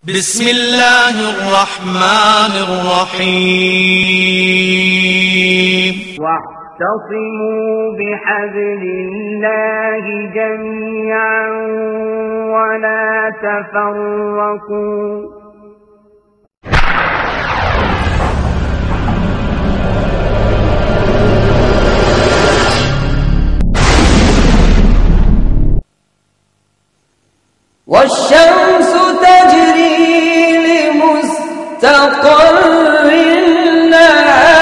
بسم الله الرحمن الرحيم واعتصموا بحبل الله جميعا ولا تفرقوا والشمس تجري لمستقر لها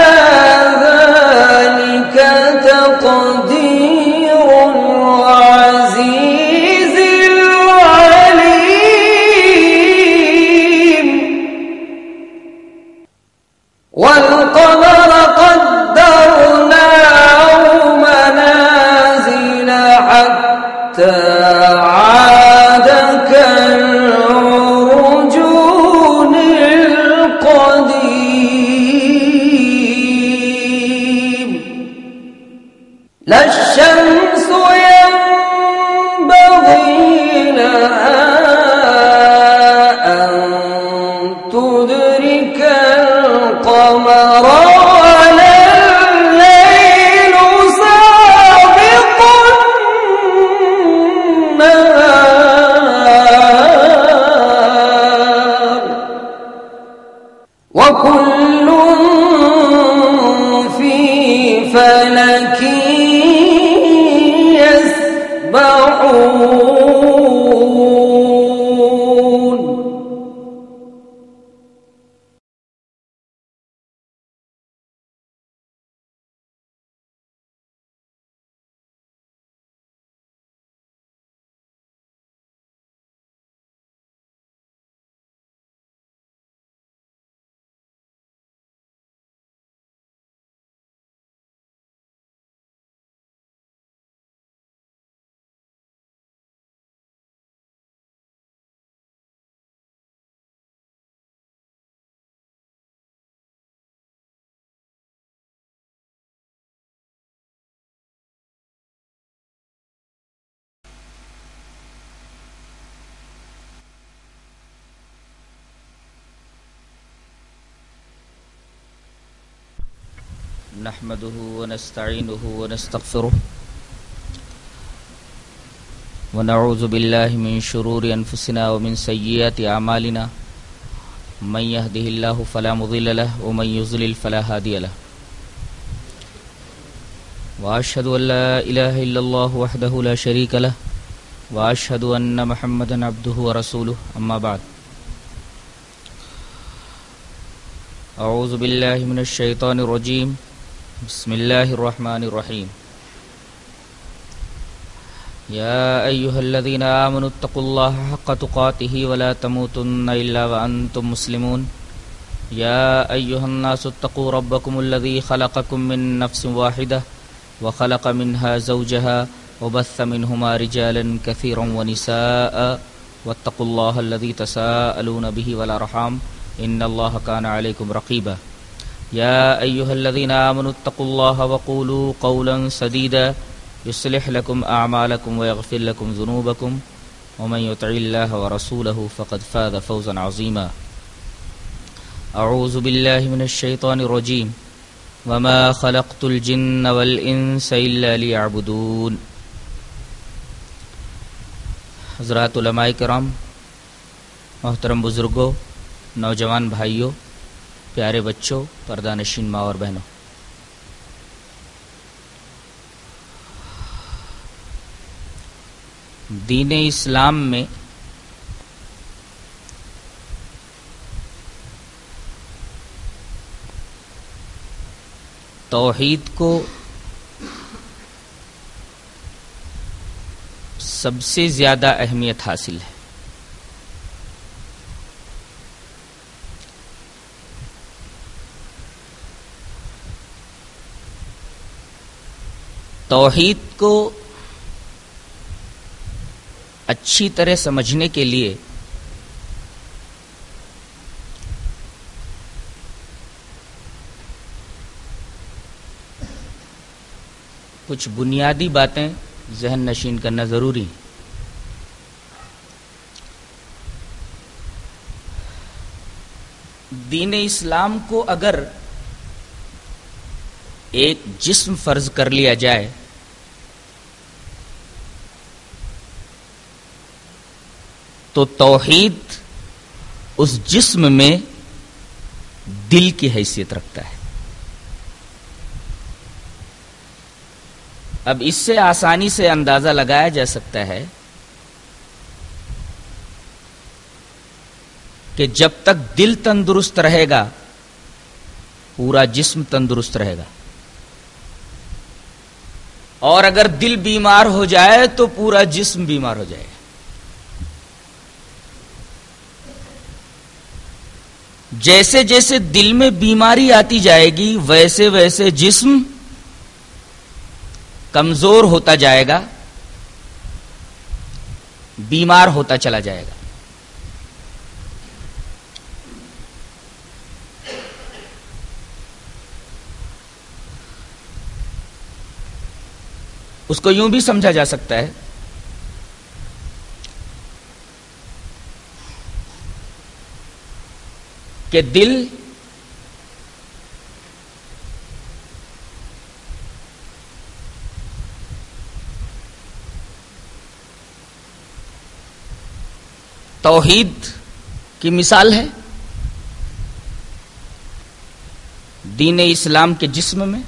ذلك تقدير العزيز العليم والقمر قدرناه منازل حتى عاد كالعرجون القديم لا الشمس ينبغي لها أن تدرك القمر ولا الليل سابق النهار وكل في فلك يسبحون نحمده ونستعينه ونستغفره ونعوذ بالله من شرور أنفسنا ومن سيئات أعمالنا من يهده الله فلا مضل له ومن يضلل فلا هادي له وأشهد أن لا إله إلا الله وحده لا شريك له وأشهد أن محمدا عبده ورسوله أما بعد أعوذ بالله من الشيطان الرجيم بسم الله الرحمن الرحيم يا أيها الذين آمنوا اتقوا الله حق تقاته ولا تموتن إلا وأنتم مسلمون يا أيها الناس اتقوا ربكم الذي خلقكم من نفس واحدة وخلق منها زوجها وبث منهما رجالا كثيرا ونساء واتقوا الله الذي تساءلون به والأرحام إن الله كان عليكم رقيبا يا أيها الذين آمنوا اتقوا الله وقولوا قولا سديدا يصلح لكم أعمالكم ويغفر لكم ذنوبكم ومن يطع الله ورسوله فقد فاز فوزا عظيما أعوذ بالله من الشيطان الرجيم وما خلقت الجن والإنس إلا ليعبدون حضرات علماء کرام، محترم بزرگوں، نوجوان بھائیوں، پیارے بچوں، پردہ نشین ماں اور بہنوں، دین اسلام میں توحید کو سب سے زیادہ اہمیت حاصل ہے۔ توحید کو اچھی طرح سمجھنے کے لیے کچھ بنیادی باتیں ذہن نشین کرنا ضروری ہے۔ دین اسلام کو اگر ایک جسم فرض کر لیا جائے تو توحید اس جسم میں دل کی حیثیت رکھتا ہے. اب اس سے آسانی سے اندازہ لگایا جا سکتا ہے کہ جب تک دل تندرست رہے گا پورا جسم تندرست رہے گا، اور اگر دل بیمار ہو جائے تو پورا جسم بیمار ہو جائے گا. جیسے جیسے دل میں بیماری آتی جائے گی ویسے ویسے جسم کمزور ہوتا جائے گا، بیمار ہوتا چلا جائے گا. اس کو یوں بھی سمجھا جا سکتا ہے کہ دل توحید کی مثال ہے دین اسلام کے جسم میں،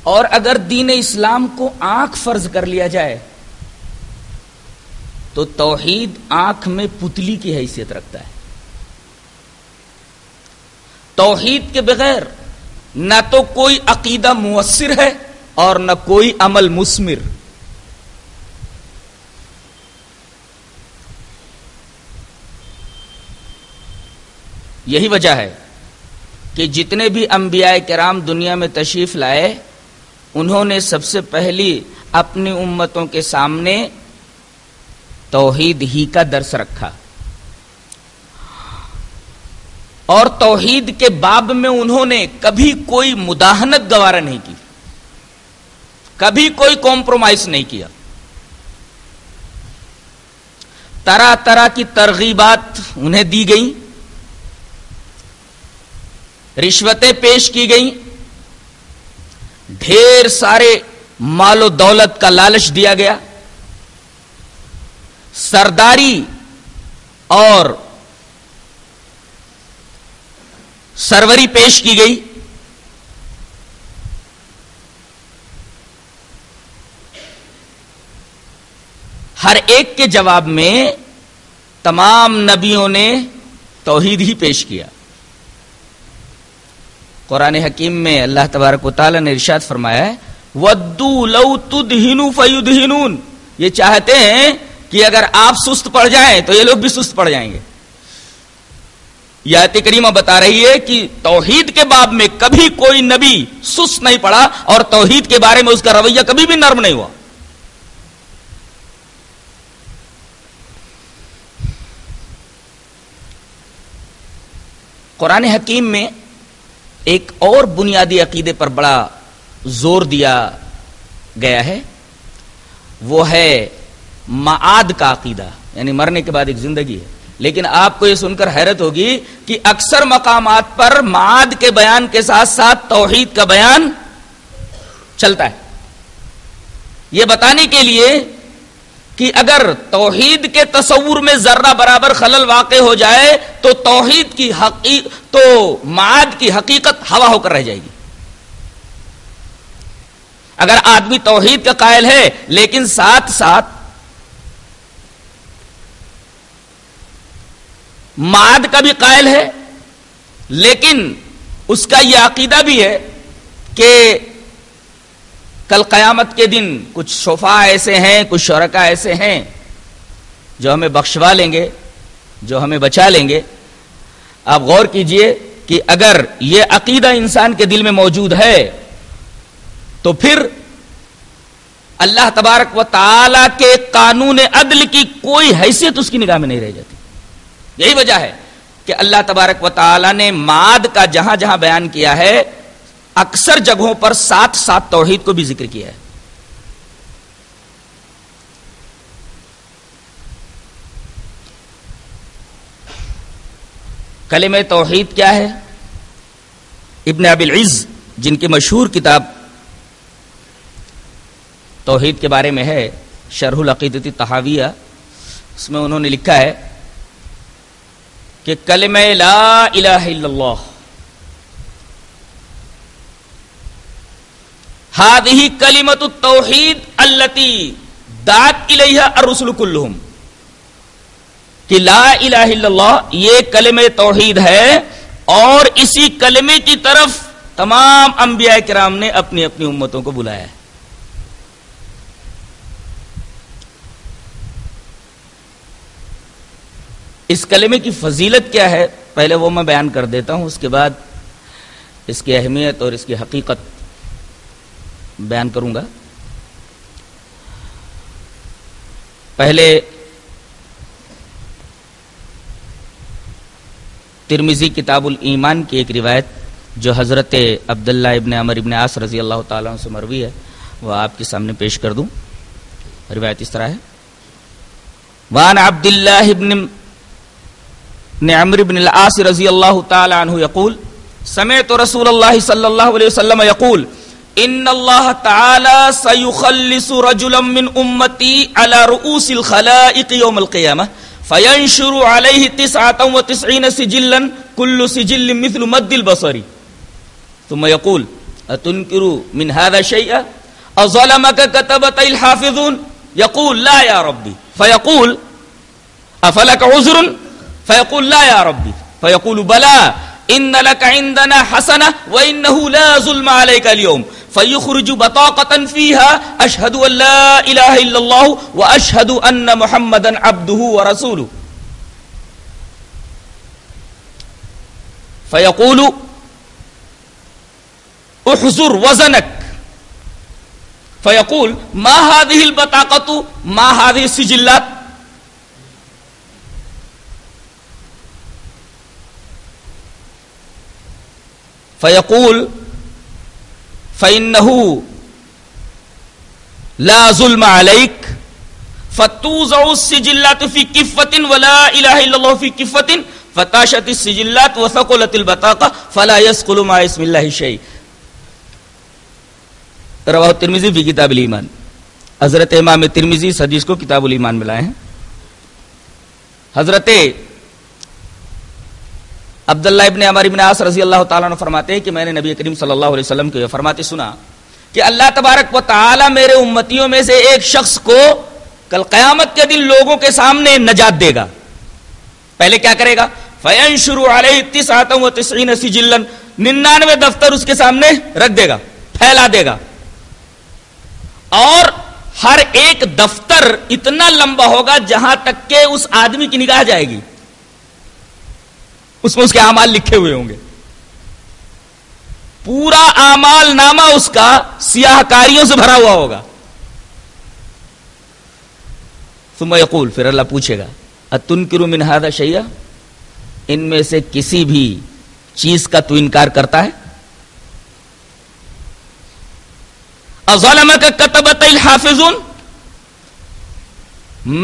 اور اگر دین اسلام کو آنکھ فرض کر لیا جائے تو توحید آنکھ میں پتلی کی حیثیت رکھتا ہے. توحید کے بغیر نہ تو کوئی عقیدہ مؤثر ہے اور نہ کوئی عمل مثمر. یہی وجہ ہے کہ جتنے بھی انبیاء کرام دنیا میں تشریف لائے انہوں نے سب سے پہلی اپنی امتوں کے سامنے توحید ہی کا درس رکھا، اور توحید کے باب میں انہوں نے کبھی کوئی مداہنت گوارا نہیں کی، کبھی کوئی کمپرومائز نہیں کیا. طرح طرح کی ترغیبات انہیں دی گئیں، رشوتیں پیش کی گئیں، ڈھیر سارے مال و دولت کا لالچ دیا گیا، سرداری اور سروری پیش کی گئی. ہر ایک کے جواب میں تمام نبیوں نے توحید ہی پیش کیا. قرآن حکیم میں اللہ تبارک و تعالی نے ارشاد فرمایا ہے وَدُّوا لَوْ تُدْهِنُوا فَيُدْهِنُونَ، یہ چاہتے ہیں کہ اگر آپ سست پڑ جائیں تو یہ لوگ بھی سست پڑ جائیں گے. یہ آیت کریمہ بتا رہی ہے کہ توحید کے باب میں کبھی کوئی نبی سست نہیں پڑا اور توحید کے بارے میں اس کا رویہ کبھی بھی نرم نہیں ہوا. قرآن حکیم میں ایک اور بنیادی عقیدے پر بڑا زور دیا گیا ہے، وہ ہے معاد کا عقیدہ، یعنی مرنے کے بعد ایک زندگی ہے. لیکن آپ کو یہ سن کر حیرت ہوگی کہ اکثر مقامات پر معاد کے بیان کے ساتھ ساتھ توحید کا بیان چلتا ہے، یہ بتانے کے لیے کہ اگر توحید کے تصور میں ذرہ برابر خلل واقع ہو جائے تو توحید کی تو معاد کی حقیقت ہوا ہو کر رہ جائے گی. اگر آدمی توحید کا قائل ہے لیکن ساتھ ساتھ معاد کا بھی قائل ہے، لیکن اس کا یہ عقیدہ بھی ہے کہ کل قیامت کے دن کچھ شفاء ایسے ہیں، کچھ شرکاء ایسے ہیں جو ہمیں بخشوا لیں گے، جو ہمیں بچا لیں گے. آپ غور کیجئے کہ اگر یہ عقیدہ انسان کے دل میں موجود ہے تو پھر اللہ تبارک و تعالی کے قانون عدل کی کوئی حیثیت اس کی نگاہ میں نہیں رہ جاتی. یہی وجہ ہے کہ اللہ تبارک و تعالی نے معاد کا جہاں جہاں بیان کیا ہے اکثر جگہوں پر ساتھ ساتھ توحید کو بھی ذکر کیا ہے. کلمہ توحید کیا ہے؟ ابن ابی العز جن کی مشہور کتاب توحید کے بارے میں ہے، شرح العقیدۃ الطحاویہ، اس میں انہوں نے لکھا ہے کہ کلمہ لا الہ الا اللہ هذه کلمۃ التوحید التي دعت الیہا الرسل کلہم، کہ لا الہ الا اللہ یہ کلمہ توحید ہے اور اسی کلمے کی طرف تمام انبیاء کرام نے اپنی اپنی امتوں کو بلایا ہے۔ اس کلمے کی فضیلت کیا ہے پہلے وہ میں بیان کر دیتا ہوں، اس کے بعد اس کی اہمیت اور اس کی حقیقت بیان کروں گا۔ پہلے ترمذی کتاب الایمان کی ایک روایت جو حضرت عبداللہ ابن عمر ابن عاص رضی اللہ تعالیٰ عنہ سے مروی ہے وہ آپ کے سامنے پیش کر دوں۔ روایت اس طرح ہے، وعن عبداللہ ابن عمرو بن العاص رضی اللہ تعالی عنہ یقول سمعت رسول اللہ صلی اللہ علیہ وسلم یقول ان اللہ تعالی سیخلص رجلا من امتی علی رؤوس الخلائق یوم القیامہ فینشر علیہ 99 سجلا کل سجل مثل مد البصر ثم یقول اتنکر من هذا شیئا اظلمک کتبت الحافظون یقول لا یا ربی فیقول افلک عذر فيقول لا يا ربي فيقول بلى إن لك عندنا حسنة وإنه لا ظلم عليك اليوم فيخرج بطاقة فيها أشهد أن لا إله إلا الله وأشهد أن محمدا عبده ورسوله فيقول احذر وزنك فيقول ما هذه البطاقة ما هذه السجلات فيقول فإنه لا ظلم عليك فتوزع السجلات في كفة ولا إله إلا الله في كفة فتاشت السجلات وثقلت البطاقة فلا يثقل مع اسم الله شيء رواه الترمذی في کتاب الایمان۔ حضرت امام ترمذی اس حدیث کو کتاب الایمان میں لائے ہیں۔ حضرت عبداللہ ابن عمر ابن عاص رضی اللہ تعالیٰ عنہ فرماتے ہیں کہ میں نے نبی کریم صلی اللہ علیہ وسلم کو یہ فرماتے سنا کہ اللہ تبارک و تعالیٰ میرے امتیوں میں سے ایک شخص کو کل قیامت کے دن لوگوں کے سامنے نجات دے گا۔ پہلے کیا کرے گا؟ فَيَنْشُرُ عَلَيْهِ 99 سِجِلًا 99 دفتر اس کے سامنے رکھ دے گا، پھیلا دے گا، اور ہر ایک دفتر اتنا لمبا ہوگا جہاں تک کہ اس آدمی کی نگاہ جائے گی، اس میں اس کے اعمال لکھے ہوئے ہوں گے۔ پورا اعمال نامہ اس کا سیاہ کاریوں سے بھرا ہوا ہوگا۔ ثم یقول، پھر اللہ پوچھے گا اتنکر من ھذا شیئا، ان میں سے کسی بھی چیز کا تو انکار کرتا ہے؟ اظلمک کتبت الحافظون،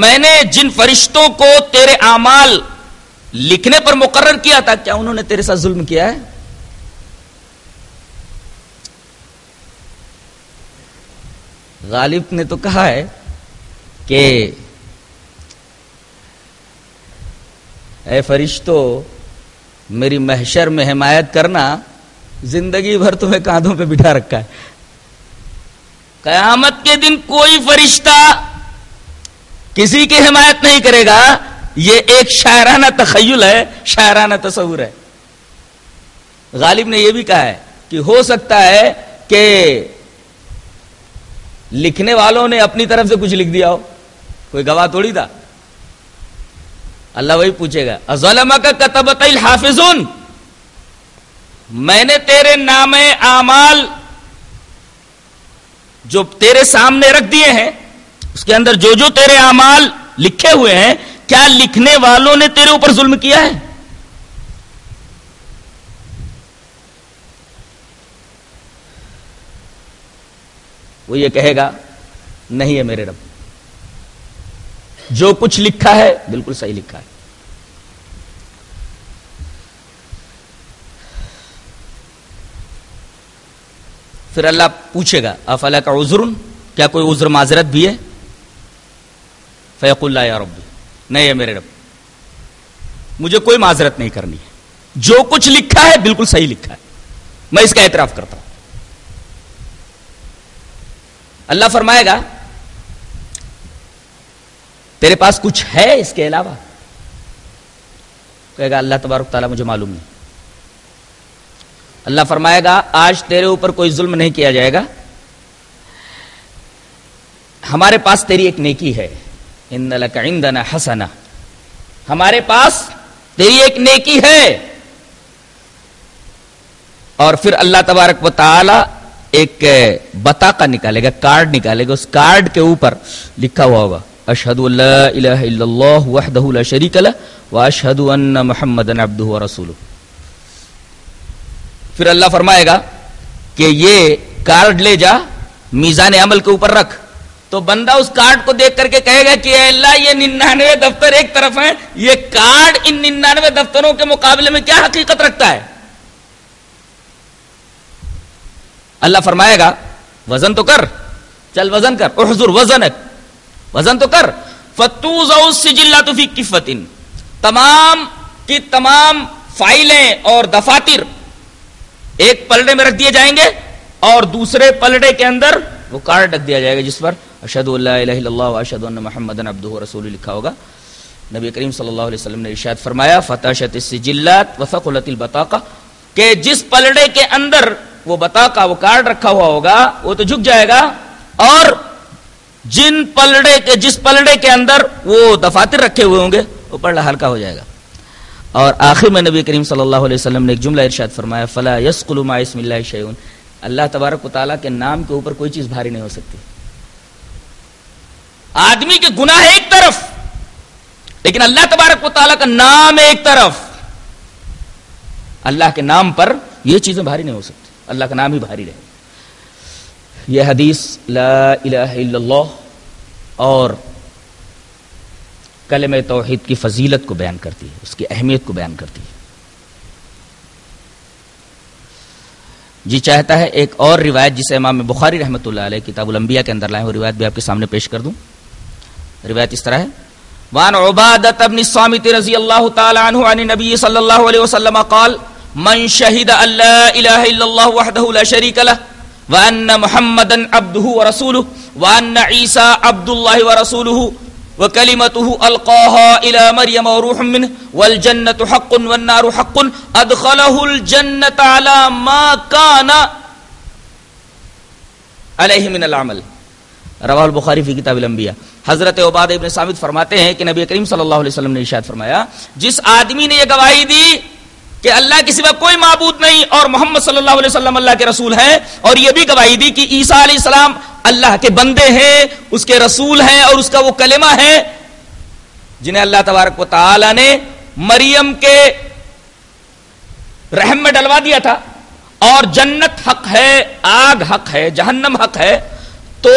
میں نے جن فرشتوں کو تیرے اعمال لکھنے پر مقرر کیا تھا کیا انہوں نے تیرے ساتھ ظلم کیا ہے؟ غالب نے تو کہا ہے کہ اے فرشتو میری محشر میں حمایت کرنا، زندگی بھر تمہیں کاندھوں پہ بٹھا رکھا ہے، قیامت کے دن کوئی فرشتہ کسی کی حمایت نہیں کرے گا۔ یہ ایک شاعرانہ تخیل ہے، شاعرانہ تصور ہے۔ غالب نے یہ بھی کہا ہے کہ ہو سکتا ہے کہ لکھنے والوں نے اپنی طرف سے کچھ لکھ دیا ہو، کوئی گواہ تھوڑی تھا۔ اللہ وہی پوچھے گا اظلمک کتبت الحافظون، میں نے تیرے نام اعمال جو تیرے سامنے رکھ دیے ہیں، اس کے اندر جو جو تیرے اعمال لکھے ہوئے ہیں، کیا لکھنے والوں نے تیرے اوپر ظلم کیا ہے؟ وہ یہ کہے گا نہیں ہے میرے رب، جو کچھ لکھا ہے بالکل صحیح لکھا ہے۔ پھر اللہ پوچھے گا افلک عذر، کیا کوئی عذر معذرت بھی ہے؟ فیقول لا یا ربی، نہیں ہے میرے رب، مجھے کوئی معذرت نہیں کرنی ہے، جو کچھ لکھا ہے بالکل صحیح لکھا ہے، میں اس کا اعتراف کرتا ہوں۔ اللہ فرمائے گا تیرے پاس کچھ ہے اس کے علاوہ؟ کہے گا اللہ تبارک تعالیٰ مجھے معلوم نہیں۔ اللہ فرمائے گا آج تیرے اوپر کوئی ظلم نہیں کیا جائے گا، ہمارے پاس تیری ایک نیکی ہے، ان لک عندنا حسنہ، ہمارے پاس تیری ایک نیکی ہے۔ اور پھر اللہ تبارک و تعالی ایک بطاقہ نکالے گا، کارڈ نکالے گا، اس کارڈ کے اوپر لکھا ہوا ہوگا اشہد ان لا الہ الا اللہ وحدہ لا شریک لہ واشہد ان محمدا عبدہ ورسولہ۔ پھر اللہ فرمائے گا کہ یہ کارڈ لے جا میزان عمل کے اوپر رکھ، تو بندہ اس کارڈ کو دیکھ کر کے کہے گا کہ اے اللہ یہ 99 دفتر ایک طرف ہیں، یہ کارڈ ان 99 دفتروں کے مقابلے میں کیا حقیقت رکھتا ہے؟ اللہ فرمائے گا وزن تو کر، چل وزن کر، احضر وزنک، وزن تو کر، فتوضع السجلات فی کفۃ، تمام کی تمام فائلیں اور دفاتر ایک پلڑے میں رکھ دیے جائیں گے، اور دوسرے پلڑے کے اندر وہ کارڈ رکھ دیا جائے گا جس پر اشہد ان لا الہ الا اللہ واشہد ان محمدا عبدہ ورسولہ لکھا ہوگا۔ نبی کریم صلی اللہ علیہ وسلم نے ارشاد فرمایا فتشت السجلات وثقلت البطاقہ، کہ جس پلڑے کے اندر وہ بطاقہ وہ کارڈ رکھا ہوا ہوگا وہ تو جھک جائے گا، اور جس پلڑے کے اندر وہ دفاتر رکھے ہوئے ہوں گے وہ پلڑا ہلکا ہو جائے گا۔ اور آخر میں نبی کریم صلی اللہ علیہ وسلم نے ایک جملہ ارشاد فرمایا فلا یثقل مع اسم اللہ شیء، اللہ تبارک و تعالیٰ کے نام کے اوپر کوئی چیز بھاری نہیں ہو سکتی۔ آدمی کے گناہ ایک طرف، لیکن اللہ تبارک و تعالیٰ کا نام ایک طرف، اللہ کے نام پر یہ چیزیں بھاری نہیں ہو سکتی، اللہ کا نام ہی بھاری رہے۔ یہ حدیث لا الہ الا اللہ اور کلمہ توحید کی فضیلت کو بیان کرتی ہے، اس کی اہمیت کو بیان کرتی ہے۔ جی چاہتا ہے ایک اور روایت جسے امام بخاری رحمۃ اللہ علیہ کتاب الانبیاء کے اندر لائے، وہ روایت بھی آپ کے سامنے پیش کر دوں۔ روایت اس طرح ہے وعن عبادة بن الصامت رضی اللہ تعالی عنہ عن النبی صلی اللہ علیہ وسلم قال من شہد ان لا الہ الا اللہ وحدہ لا شریک لہ وان محمدا عبدہ ورسولہ وان عیسی عبد اللہ ورسولہ وكلمته القاها الى مريم وروح منه والجنة حق والنار حق ادخله الجنة على ما كان عليه من العمل، رواه البخاری فی کتاب الانبیاء۔ حضرت عبادہ ابن صامت فرماتے ہیں کہ نبی کریم صلی اللہ علیہ وسلم نے ارشاد فرمایا جس آدمی نے یہ گواہی دی کہ اللہ کے سوا کوئی معبود نہیں اور محمد صلی اللہ علیہ وسلم اللہ کے رسول ہیں، اور یہ بھی گواہی دی کہ عیسیٰ علیہ السلام اللہ کے بندے ہیں، اس کے رسول ہیں، اور اس کا وہ کلمہ ہے جنہیں اللہ تبارک و تعالی نے مریم کے رحم میں ڈلوا دیا تھا، اور جنت حق ہے، آگ حق ہے، جہنم حق ہے، تو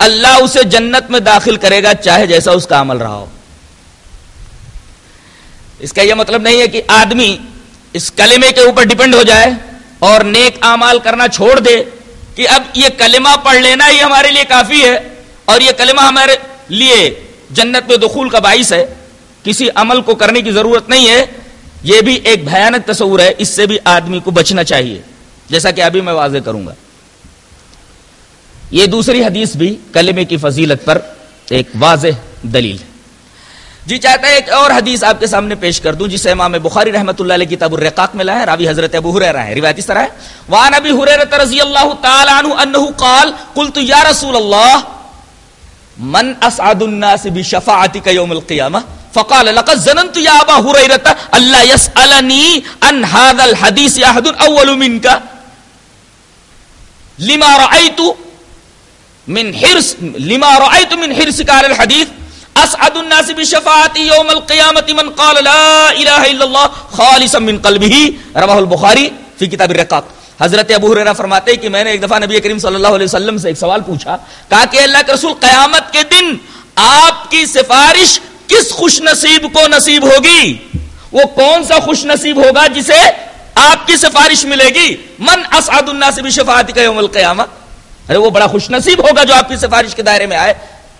اللہ اسے جنت میں داخل کرے گا چاہے جیسا اس کا عمل رہا ہو۔ اس کا یہ مطلب نہیں ہے کہ آدمی اس کلمے کے اوپر ڈیپینڈ ہو جائے اور نیک اعمال کرنا چھوڑ دے کہ اب یہ کلمہ پڑھ لینا ہی ہمارے لیے کافی ہے اور یہ کلمہ ہمارے لیے جنت میں دخول کا باعث ہے، کسی عمل کو کرنے کی ضرورت نہیں ہے۔ یہ بھی ایک بھیانک تصور ہے، اس سے بھی آدمی کو بچنا چاہیے، جیسا کہ ابھی میں واضح کروں گا۔ یہ دوسری حدیث بھی کلمے کی فضیلت پر ایک واضح دلیل ہے۔ جی چاہتا ہے ایک اور حدیث آپ کے سامنے پیش کر دوں جسے امام بخاری رحمۃ اللہ علیہ کتاب الرقاق میں لایا ہے، راوی حضرت ابو ہریرہ ہے۔ روایت اس طرح ہے وعن ابی ہریرہ رضی اللہ تعالی عنہ انہ قال قلت یا رسول اللہ من اسعد الناس بشفاعتک یوم القیامہ فقال لقد ظننت یا ابا ہریرہ الا يسألنی عن هذا الحديث احد اول منك لما رأيت من حرصك على الحديث اسعد الناس بشفاعتي يوم القيامة من قال لا الہ الا اللہ خالصا من قلبه، رواه البخاری فی کتاب الرقاق۔ حضرت ابو ہریرہ فرماتے ہیں کہ میں نے ایک دفعہ نبی کریم صلی اللہ علیہ وسلم سے ایک سوال پوچھا، کہا کہ اللہ کے رسول قیامت کے دن آپ کی سفارش کس خوش نصیب کو نصیب ہوگی؟ وہ کون سا خوش نصیب ہوگا جسے آپ کی سفارش ملے گی. من اسعد الناس بشفاعتک یوم القیامہ, ارے وہ بڑا خوش نصیب ہوگا جو آپ کی سفارش کے دائرے میں آئے.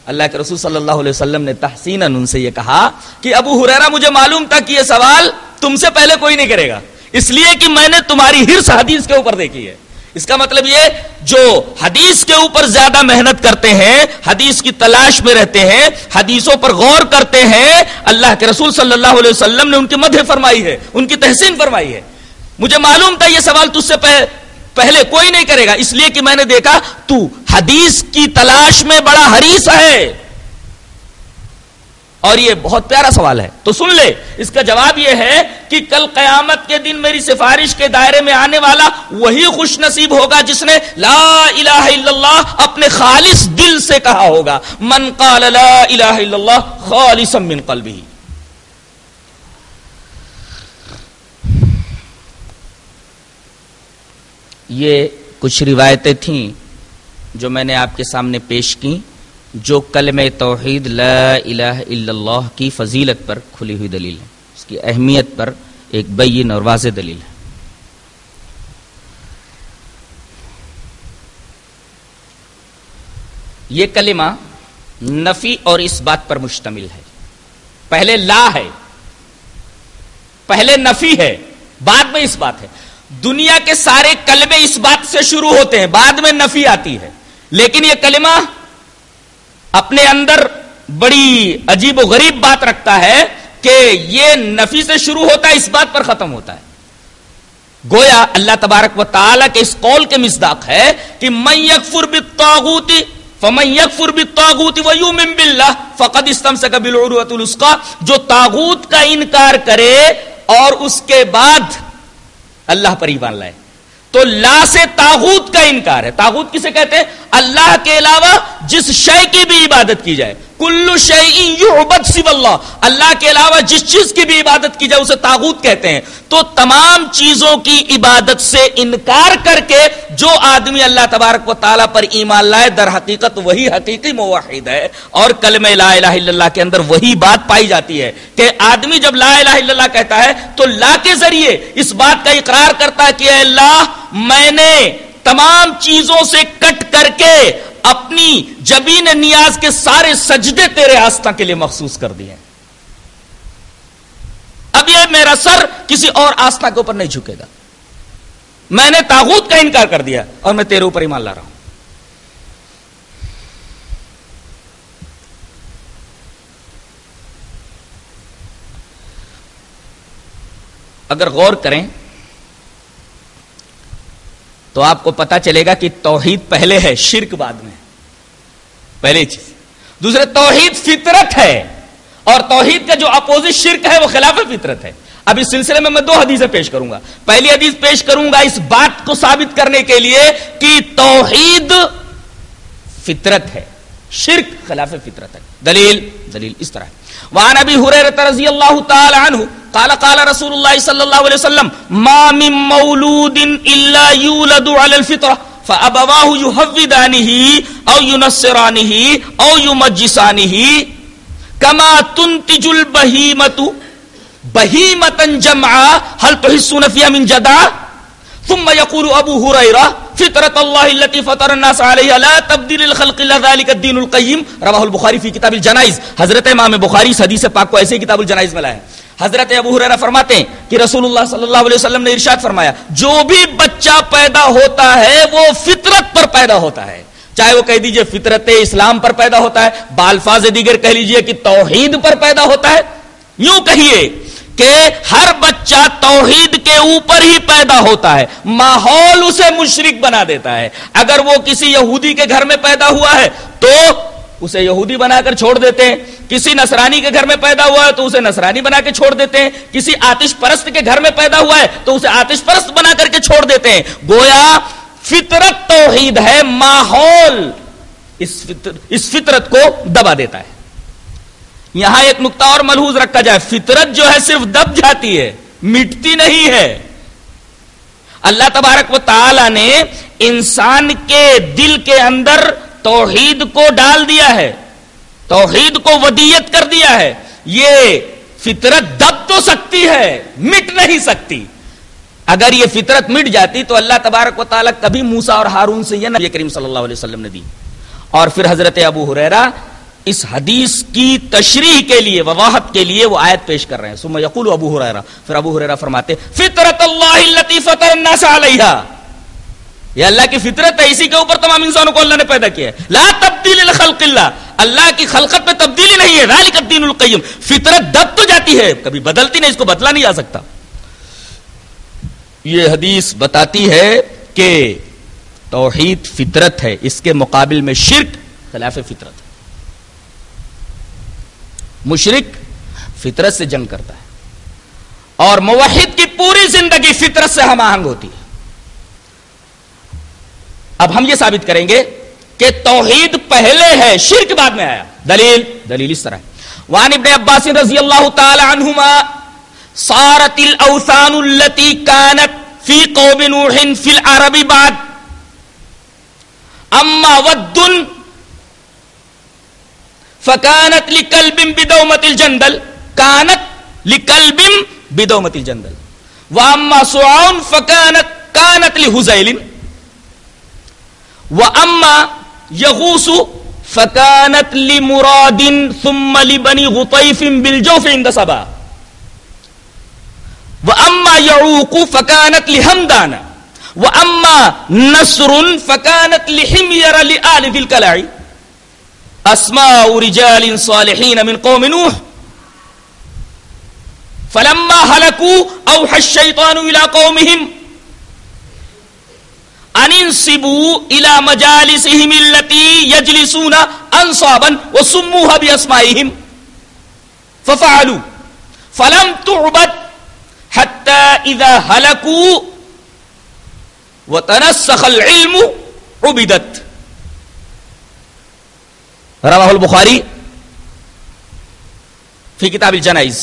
اللہ کے رسول صلی اللہ علیہ وسلم نے تحسیناً ان سے یہ کہا کہ ابو ہریرہ مجھے معلوم تھا کہ یہ سوال تم سے پہلے کوئی نہیں کرے گا, اس لیے کہ میں نے تمہاری ہرس حدیث کے اوپر دیکھی ہے. اس کا مطلب یہ جو حدیث کے اوپر زیادہ محنت کرتے ہیں, حدیث کی تلاش میں رہتے ہیں, حدیثوں پر غور کرتے ہیں, اللہ کے رسول صلی اللہ علیہ وسلم نے ان کی مدح فرمائی ہے, ان کی تحسین فرمائی ہے. مجھے معلوم تھا یہ سوال تجھ سے پہلے کوئی نہیں کرے گا, اس لیے کہ میں نے دیکھا تو حدیث کی تلاش میں بڑا حریص ہے. اور یہ بہت پیارا سوال ہے, تو سن لے. اس کا جواب یہ ہے کہ کل قیامت کے دن میری سفارش کے دائرے میں آنے والا وہی خوش نصیب ہوگا جس نے لا الہ الا اللہ اپنے خالص دل سے کہا ہوگا. من قال لا الہ الا اللہ خالصا من قلبہ. یہ کچھ روایتیں تھیں جو میں نے آپ کے سامنے پیش کی, جو کلمہ توحید لا الہ الا اللہ کی فضیلت پر کھلی ہوئی دلیل ہے, اس کی اہمیت پر ایک بین اور واضح دلیل ہے. یہ کلمہ نفی اور اس بات پر مشتمل ہے. پہلے لا ہے, پہلے نفی ہے, بعد میں اس بات ہے. دنیا کے سارے کلمے اس بات سے شروع ہوتے ہیں, بعد میں نفی آتی ہے. لیکن یہ کلمہ اپنے اندر بڑی عجیب و غریب بات رکھتا ہے کہ یہ نفی سے شروع ہوتا ہے, اس بات پر ختم ہوتا ہے. گویا اللہ تبارک و تعالی کے اس قول کے مصداق ہے کہ من یکفر بالطاغوت فمن یکفر بالطاغوت ویؤمن باللہ فقد استمسک بالعروۃ الوثقی. جو طاغوت کا انکار کرے اور اس کے بعد اللہ پر ایمان لائے, تو لا سے طاغوت کا انکار ہے. طاغوت کسے کہتے ہیں؟ اللہ کے علاوہ جس شے کی بھی عبادت کی جائے. کل شیء یعبد سوی اللہ, اللہ کے علاوہ جس چیز کی بھی عبادت کی جائے اسے طاغوت کہتے ہیں. تو تمام چیزوں کی عبادت سے انکار کر کے جو آدمی اللہ تبارک و تعالیٰ پر ایمان لائے در حقیقت وہی حقیقی موحد ہے. اور کلمہ لا الہ الا اللہ کے اندر وہی بات پائی جاتی ہے کہ آدمی جب لا الہ الا اللہ کہتا ہے تو لا کے ذریعے اس بات کا اقرار کرتا ہے کہ اے اللہ میں نے تمام چیزوں سے کٹ کر کے اپنی جبین نیاز کے سارے سجدے تیرے آستہ کے لیے مخصوص کر دیے. اب یہ میرا سر کسی اور آستہ کے اوپر نہیں جھکے گا. میں نے طاغوت کا انکار کر دیا اور میں تیرے اوپر ایمان لا رہا ہوں. اگر غور کریں تو آپ کو پتا چلے گا کہ توحید پہلے ہے, شرک بعد میں. پہلی چیز. دوسرے, توحید فطرت ہے اور توحید کا جو اپوزٹ شرک ہے وہ خلاف فطرت ہے. اب اس سلسلے میں دو حدیثیں پیش کروں گا. پہلی حدیث پیش کروں گا اس بات کو ثابت کرنے کے لیے کہ توحید فطرت ہے, شرک خلاف فطرت ہے. دلیل اس طرح ہے. وعن ابی ہریرہ رضی اللہ تعالی عنہ قال قال رسول اللہ صلی اللہ علیہ وسلم ما من مولود الا یولد علی الفطرہ فابواہ یحودانہ او ینصرانہ او یمجسانہ کما تنتج البہیمۃ بہیمۃ جمعا هل تحسون فیہا من جدع. ثم يقول ابو ہریرہ فطرۃ اللہ التي فطر الناس علیہا لا تبدیل للخلق الا ذلك الدین القیم. رواہ البخاری فی کتاب الجنائز. حضرت امام بخاری اس حدیث پاک کو ایسے ہی کتاب الجنائز میں لائے. حضرت ابو ہریرہ فرماتے ہیں کہ رسول اللہ صلی اللہ علیہ وسلم نے ارشاد فرمایا جو بھی بچہ پیدا ہوتا ہے وہ فطرت پر پیدا ہوتا ہے. چاہے وہ کہہ دیجئے فطرت اسلام پر پیدا ہوتا ہے, بالفاظ دیگر کہہ لیجئے کہ توحید پر پیدا ہوتا ہے. یوں کہیے کہ ہر بچہ توحید کے اوپر ہی پیدا ہوتا ہے. ماحول اسے مشرک بنا دیتا ہے. اگر وہ کسی یہودی کے گھر میں پیدا ہوا ہے تو اسے یہودی بنا کر چھوڑ دیتے ہیں. کسی نصرانی کے گھر میں پیدا ہوا ہے تو اسے نصرانی بنا کے چھوڑ دیتے ہیں. کسی آتش پرست کے گھر میں پیدا ہوا ہے تو اسے آتش پرست بنا کر کے چھوڑ دیتے ہیں. گویا فطرت توحید ہے, ماحول اس فطرت کو دبا دیتا ہے. یہاں ایک نقطہ اور ملحوظ رکھا جائے, فطرت جو ہے صرف دب جاتی ہے, مٹتی نہیں ہے. اللہ تبارک و تعالی نے انسان کے دل کے اندر توحید کو ڈال دیا ہے, توحید کو ودیت کر دیا ہے. یہ فطرت دب تو سکتی ہے, مٹ نہیں سکتی. اگر یہ فطرت مٹ جاتی تو اللہ تبارک و تعالیٰ کبھی موسیٰ اور ہارون سے یہ نبی کریم صلی اللہ علیہ وسلم نے دی. اور پھر حضرت ابو ہریرہ اس حدیث کی تشریح کے لیے وضاحت کے لیے وہ آیت پیش کر رہے ہیں. ثم یقول ابو ہریرہ، پھر ابو ہریرہ فرماتے فطرت اللہ التی فطر الناس علیہا، یہ اللہ کی فطرت ہے، اسی کے اوپر تمام انسانوں کو اللہ نے پیدا کیا ہے. لا تبدیل لخلق اللہ، اللہ کی خلقت میں تبدیلی نہیں ہے. ذالک الدین القیم، فطرت دب تو جاتی ہے کبھی بدلتی نہیں، اس کو بدلا نہیں جا سکتا. یہ حدیث بتاتی ہے کہ توحید فطرت ہے، اس کے مقابل میں شرک خلاف فطرت ہے. مشرک فطرت سے جنگ کرتا ہے اور موحد کی پوری زندگی فطرت سے ہم آہنگ ہوتی ہے. اب ہم یہ ثابت کریں گے کہ توحید پہلے ہے، شرک بعد میں آیا. دلیل اس طرح ہے. وعن ابن عباس رضی اللہ تعالی عنہما صارت الاوثان التي كانت في قوم نوح في العرب بعد اما ود فكانت لكلب بدومة الجندل، كانت لكلب بدومة الجندل. واما سعون كانت لهزيل. واما يغوص فكانت لمراد ثم لبني غطيف بالجوف عند سبا. واما يعوق فكانت لهمدان. واما نصر فكانت لحمير لآل ذي الكلاع. اسماء رجال صالحين من قوم نوح فلما هلكوا اوحى الشيطان الى قومهم ان انصبوا الى مجالسهم التي يجلسون انصابا وسموها باسمائهم ففعلوا فلم تعبد حتى اذا هلكوا وتنسخ العلم عبدت. رواہ البخاری فی کتاب الجنائز.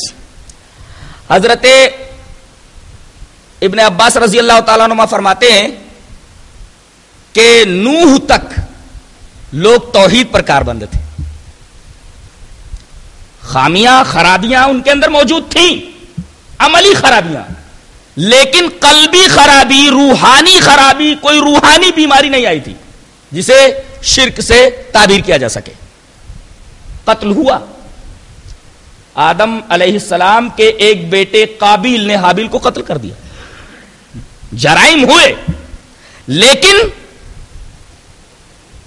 حضرت ابن عباس رضی اللہ تعالیٰ عنہ فرماتے ہیں کہ نوح تک لوگ توحید پر کاربند تھے. خامیاں خرابیاں ان کے اندر موجود تھیں، عملی خرابیاں، لیکن قلبی خرابی، روحانی خرابی، کوئی روحانی بیماری نہیں آئی تھی جسے شرک سے تعبیر کیا جا سکے. قتل ہوا، آدم علیہ السلام کے ایک بیٹے قابیل نے حابیل کو قتل کر دیا. جرائم ہوئے، لیکن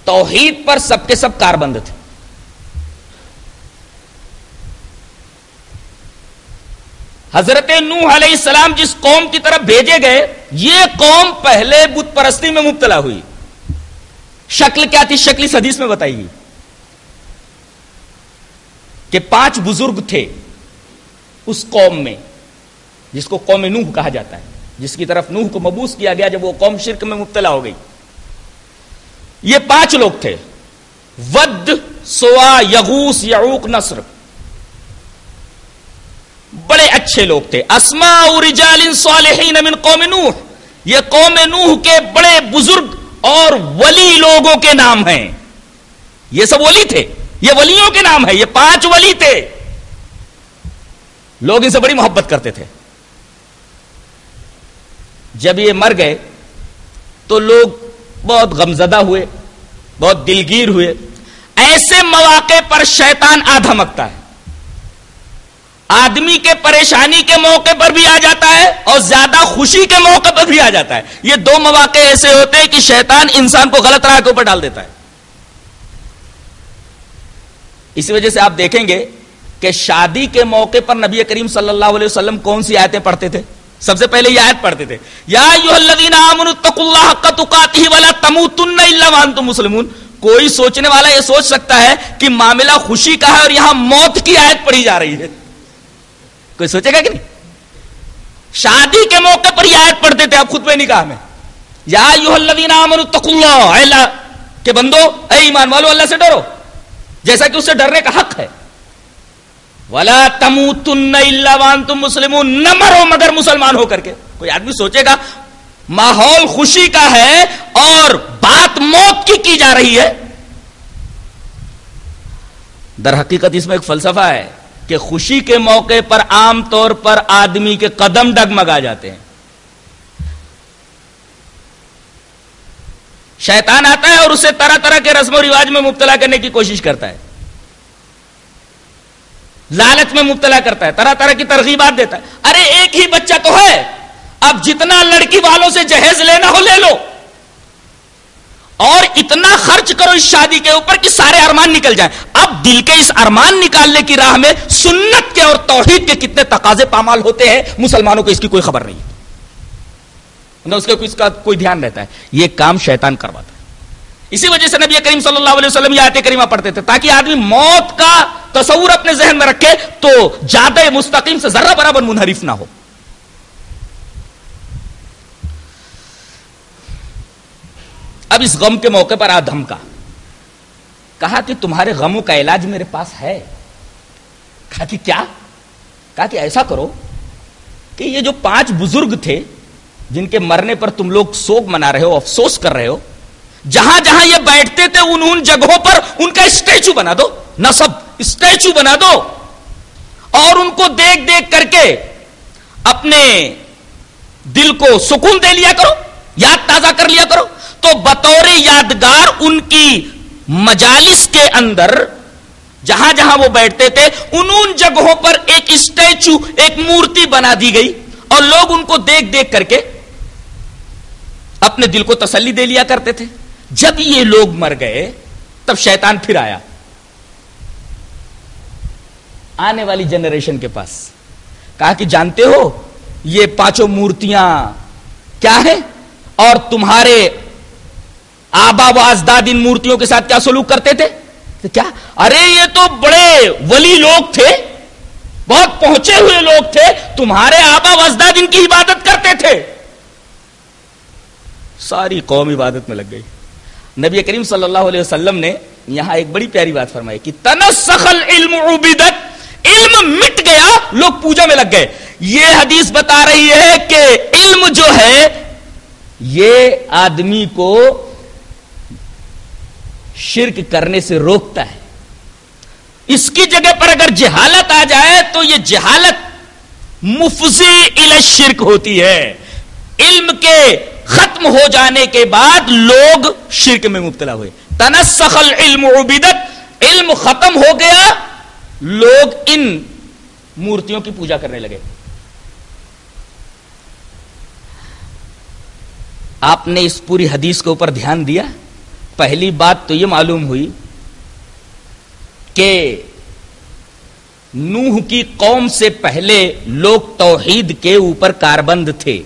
توحید پر سب کے سب کاربند تھے. حضرت نوح علیہ السلام جس قوم کی طرف بھیجے گئے، یہ قوم پہلے بت پرستی میں مبتلا ہوئی. شکل کیا تھی؟ شکل اس حدیث میں بتائی گئی کہ 5 بزرگ تھے اس قوم میں جس کو قوم نوح کہا جاتا ہے، جس کی طرف نوح کو مبعوث کیا گیا جب وہ قوم شرک میں مبتلا ہو گئی. یہ 5 لوگ تھے: ود، سوا، یغوث، یعوق، نصر. بڑے اچھے لوگ تھے. اسماء رجال صالحین من قوم نوح، یہ قوم نوح کے بڑے بزرگ اور ولی لوگوں کے نام ہیں. یہ سب ولی تھے، یہ ولیوں کے نام ہے. یہ 5 ولی تھے، لوگ ان سے بڑی محبت کرتے تھے. جب یہ مر گئے تو لوگ بہت غمزدہ ہوئے، بہت دلگیر ہوئے. ایسے مواقع پر شیطان آ دھمکتا ہے. آدمی کے پریشانی کے موقع پر بھی آ جاتا ہے اور زیادہ خوشی کے موقع پر بھی آ جاتا ہے. یہ 2 مواقع ایسے ہوتے ہیں کہ شیطان انسان کو غلط راہ کے اوپر ڈال دیتا ہے. اسی وجہ سے آپ دیکھیں گے کہ شادی کے موقع پر نبی کریم صلی اللہ علیہ وسلم کون سی آیتیں پڑھتے تھے؟ سب سے پہلے یہ آیت پڑھتے تھے: یا ایھا الذین آمنوا اتقوا اللہ حق تقاتہ ولا تموتن الا وانتم مسلمون. کوئی سوچنے والا یہ سوچ سکتا ہے کہ معاملہ خوشی کا ہے اور یہاں موت کی آیت پڑھی جا رہی ہے. کوئی سوچے گا کہ نہیں؟ شادی کے موقع پر یہ آیت پڑھتے تھے آپ خطبہ نکاح میں: یا ایھا الذین آمنوا اتقوا اللہ، اے اللہ کے بندو، اے ایمان والو، اللہ سے ڈرو جیسا کہ اس سے ڈرنے کا حق ہے. ولا تموتن الا وانتم مسلمون، نہ مرو مگر مسلمان ہو کر کے. کوئی آدمی سوچے گا ماحول خوشی کا ہے اور بات موت کی جا رہی ہے. در حقیقت اس میں ایک فلسفہ ہے کہ خوشی کے موقع پر عام طور پر آدمی کے قدم ڈگمگا جاتے ہیں، شیطان آتا ہے اور اسے طرح طرح کے رسم و رواج میں مبتلا کرنے کی کوشش کرتا ہے، لالچ میں مبتلا کرتا ہے، طرح طرح کی ترغیبات دیتا ہے. ارے ایک ہی بچہ تو ہے، اب جتنا لڑکی والوں سے جہیز لینا ہو لے لو، اور اتنا خرچ کرو اس شادی کے اوپر کہ سارے ارمان نکل جائیں. اب دل کے اس ارمان نکالنے کی راہ میں سنت کے اور توحید کے کتنے تقاضے پامال ہوتے ہیں، مسلمانوں کو اس کی کوئی خبر نہیں، نہ اس کا کوئی دھیان رہتا ہے. یہ کام شیطان کرواتا ہے. اسی وجہ سے نبی کریم صلی اللہ علیہ وسلم یہ آیت کریمہ پڑھتے تھے تاکہ آدمی موت کا تصور اپنے ذہن میں رکھے تو جادہ مستقیم سے ذرہ برابر منحرف نہ ہو. اب اس غم کے موقع پر آدم کا کہا کہ تمہارے غموں کا علاج میرے پاس ہے. کہا کہ کیا؟ کہا کہ ایسا کرو کہ یہ جو 5 بزرگ تھے جن کے مرنے پر تم لوگ سوگ منا رہے ہو، افسوس کر رہے ہو، جہاں جہاں یہ بیٹھتے تھے ان جگہوں پر ان کا اسٹیچو بنا دو، نصب اسٹیچو بنا دو، اور ان کو دیکھ دیکھ کر کے اپنے دل کو سکون دے لیا کرو، یاد تازہ کر لیا کرو. تو بطور یادگار ان کی مجالس کے اندر جہاں جہاں وہ بیٹھتے تھے ان جگہوں پر ایک اسٹیچو، ایک مورتی بنا دی گئی، اور لوگ ان کو دیکھ دیکھ کر کے اپنے دل کو تسلی دے لیا کرتے تھے. جب یہ لوگ مر گئے تب شیطان پھر آیا آنے والی جنریشن کے پاس. کہا کہ جانتے ہو یہ 5 مورتیاں کیا ہیں، اور تمہارے آبا و اجداد ان مورتیوں کے ساتھ کیا سلوک کرتے تھے؟ تو کیا؟ ارے یہ تو بڑے ولی لوگ تھے، بہت پہنچے ہوئے لوگ تھے، تمہارے آبا و اجداد ان کی عبادت کرتے تھے. ساری قوم عبادت میں لگ گئی. نبی کریم صلی اللہ علیہ وسلم نے یہاں ایک بڑی پیاری بات فرمائی کہ تنسخ العلم عبدت، علم مٹ گیا، لوگ پوجا میں لگ گئے. یہ حدیث بتا رہی ہے کہ علم جو ہے یہ آدمی کو شرک کرنے سے روکتا ہے. اس کی جگہ پر اگر جہالت آ جائے تو یہ جہالت مفضی الی الشرک ہوتی ہے. علم کے ختم ہو جانے کے بعد لوگ شرک میں مبتلا ہوئے. تنسخ العلم عبدت، علم ختم ہو گیا، لوگ ان مورتیوں کی پوجا کرنے لگے. آپ نے اس پوری حدیث کے اوپر دھیان دیا. پہلی بات تو یہ معلوم ہوئی کہ نوح کی قوم سے پہلے لوگ توحید کے اوپر کاربند تھے.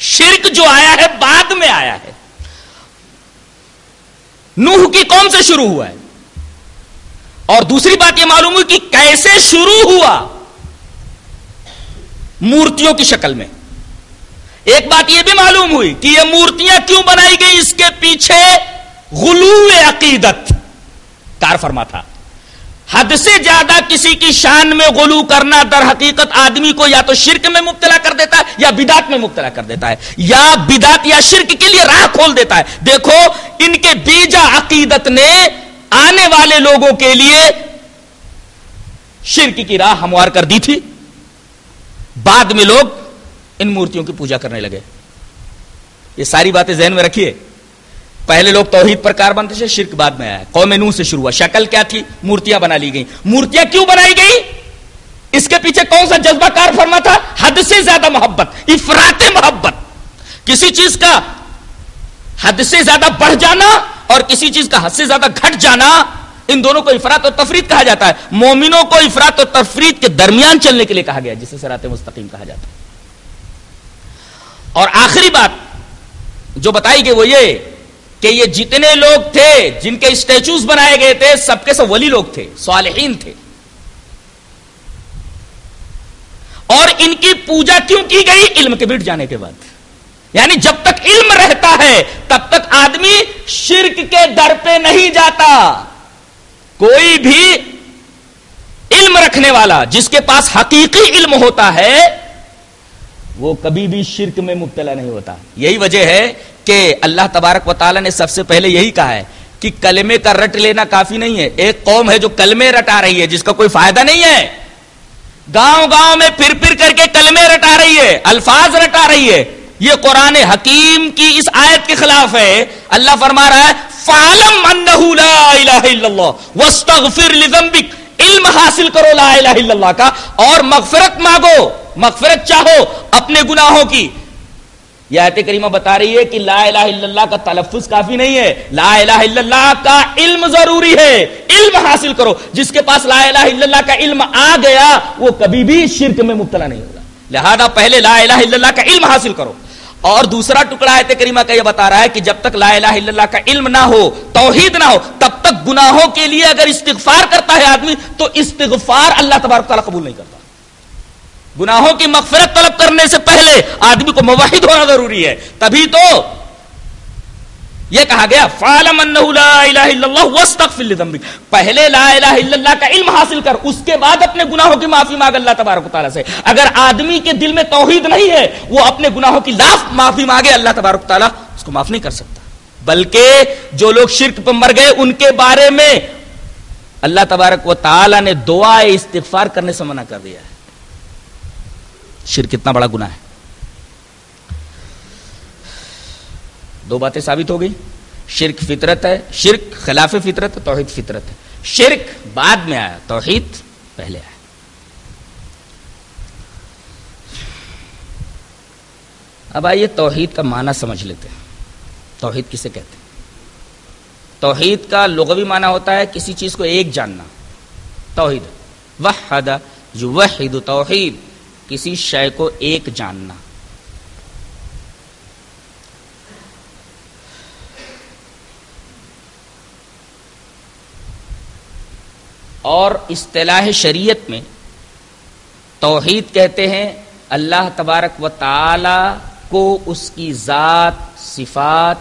شرک جو آیا ہے بعد میں آیا ہے، نوح کی قوم سے شروع ہوا ہے. اور دوسری بات یہ معلوم ہوئی کہ کیسے شروع ہوا، مورتیوں کی شکل میں. ایک بات یہ بھی معلوم ہوئی کہ یہ مورتیاں کیوں بنائی گئی، اس کے پیچھے غلو عقیدت کار فرما تھا. حد سے زیادہ کسی کی شان میں غلو کرنا در حقیقت آدمی کو یا تو شرک میں مبتلا کر دیتا ہے یا بدعت میں مبتلا کر دیتا ہے، یا بدعت یا شرک کے لیے راہ کھول دیتا ہے. دیکھو ان کے بیجا عقیدت نے آنے والے لوگوں کے لیے شرک کی راہ ہموار کر دی تھی. بعد میں لوگ ان مورتیوں کی پوجا کرنے لگے. یہ ساری باتیں ذہن میں رکھیے. پہلے لوگ توحید پر کاربند تھے، شرک بعد میں آیا. قوم نوح سے شروع ہوا. شکل کیا تھی؟ مورتیاں بنا لی گئی. مورتیاں کیوں بنائی گئی؟ اس کے پیچھے کون سا جذبہ کار فرما تھا؟ حد سے زیادہ محبت، افراط محبت. کسی چیز کا حد سے زیادہ بڑھ جانا اور کسی چیز کا حد سے زیادہ گھٹ جانا، ان دونوں کو افراط اور تفریط کہا جاتا ہے. مومنوں کو افراط اور تفریط کے درمیان چلنے کے لیے کہا گیا، جسے صراط مستقیم کہا جاتا ہے. اور آخری بات جو بتائی گئی وہ یہ کہ یہ جتنے لوگ تھے جن کے اسٹیچوز بنائے گئے تھے سب کے سب ولی لوگ تھے، صالحین تھے. اور ان کی پوجا کیوں کی گئی؟ علم کے مٹ جانے کے بعد. یعنی جب تک علم رہتا ہے تب تک آدمی شرک کے در پہ نہیں جاتا. کوئی بھی علم رکھنے والا جس کے پاس حقیقی علم ہوتا ہے وہ کبھی بھی شرک میں مبتلا نہیں ہوتا. یہی وجہ ہے کہ اللہ تبارک و تعالیٰ نے سب سے پہلے یہی کہا ہے کہ کلمے کا رٹ لینا کافی نہیں ہے. ایک قوم ہے جو کلمے رٹا رہی ہے جس کا کوئی فائدہ نہیں ہے، گاؤں گاؤں میں پھر پھر کر کے کلمے رٹا رہی ہے، الفاظ رٹا رہی ہے. یہ قرآن حکیم کی اس آیت کے خلاف ہے. اللہ فرما رہا ہے فَعَلَمْ أَنَّهُ لَا إِلَهَ إِلَّا اللَّهُ وَاسْتَغْفِرْ لِذَنبِكَ. علم حاصل کرو لا الہ الا اللہ کا اور مغفرت مانگو, مغفرت چاہو اپنے گناہوں کی. یہ آیت کریمہ بتا رہی ہے کہ لا الہ الا اللہ کا تلفظ کافی نہیں ہے, لا الہ الا اللہ کا علم ضروری ہے. علم حاصل کرو. جس کے پاس لا الہ الا اللہ کا علم آ گیا وہ کبھی بھی شرک میں مبتلا نہیں ہوگا. لہذا پہلے لا الہ الا اللہ کا علم حاصل کرو. اور دوسرا ٹکڑا آیت کریمہ کا یہ بتا رہا ہے کہ جب تک لا الہ الا اللہ کا علم نہ ہو, توحید نہ ہو, تب تک گناہوں کے لیے اگر استغفار کرتا ہے آدمی تو استغفار اللہ تبارک تعالیٰ قبول نہیں کرتا. گناہوں کی مغفرت طلب کرنے سے پہلے آدمی کو موحد ہونا ضروری ہے. تبھی تو یہ کہا گیا فَعَلَمْ أَنَّهُ لَا إِلَهَ إِلَّا اللَّهُ وَاسْتَغْفِرْ لِذَنبِكَ. پہلے لا الہ الا اللہ کا علم حاصل کر, اس کے بعد اپنے گناہوں کی معافی مانگ اللہ تبارک و تعالیٰ سے. اگر آدمی کے دل میں توحید نہیں ہے, وہ اپنے گناہوں کی معافی مانگے, اللہ تبارک و تعالیٰ اس کو معاف نہیں کر سکتا. بلکہ جو لوگ شرک پر مر گئے ان کے بارے میں اللہ تبارک و تعالیٰ نے دعا استغفار کرنے سے منع کر دیا ہے. شرک کتنا بڑا گناہ ہے. دو باتیں ثابت ہو گئی. شرک فطرت ہے, شرک خلاف فطرت ہے, توحید فطرت ہے. شرک بعد میں آیا, توحید پہلے آیا. اب آئیے توحید کا معنی سمجھ لیتے ہیں. توحید کسے کہتے ہیں؟ توحید کا لغوی معنی ہوتا ہے کسی چیز کو ایک جاننا. توحید وحد یوحد, توحید کسی شے کو ایک جاننا. اور اصطلاح شریعت میں توحید کہتے ہیں اللہ تبارک و تعالی کو اس کی ذات, صفات,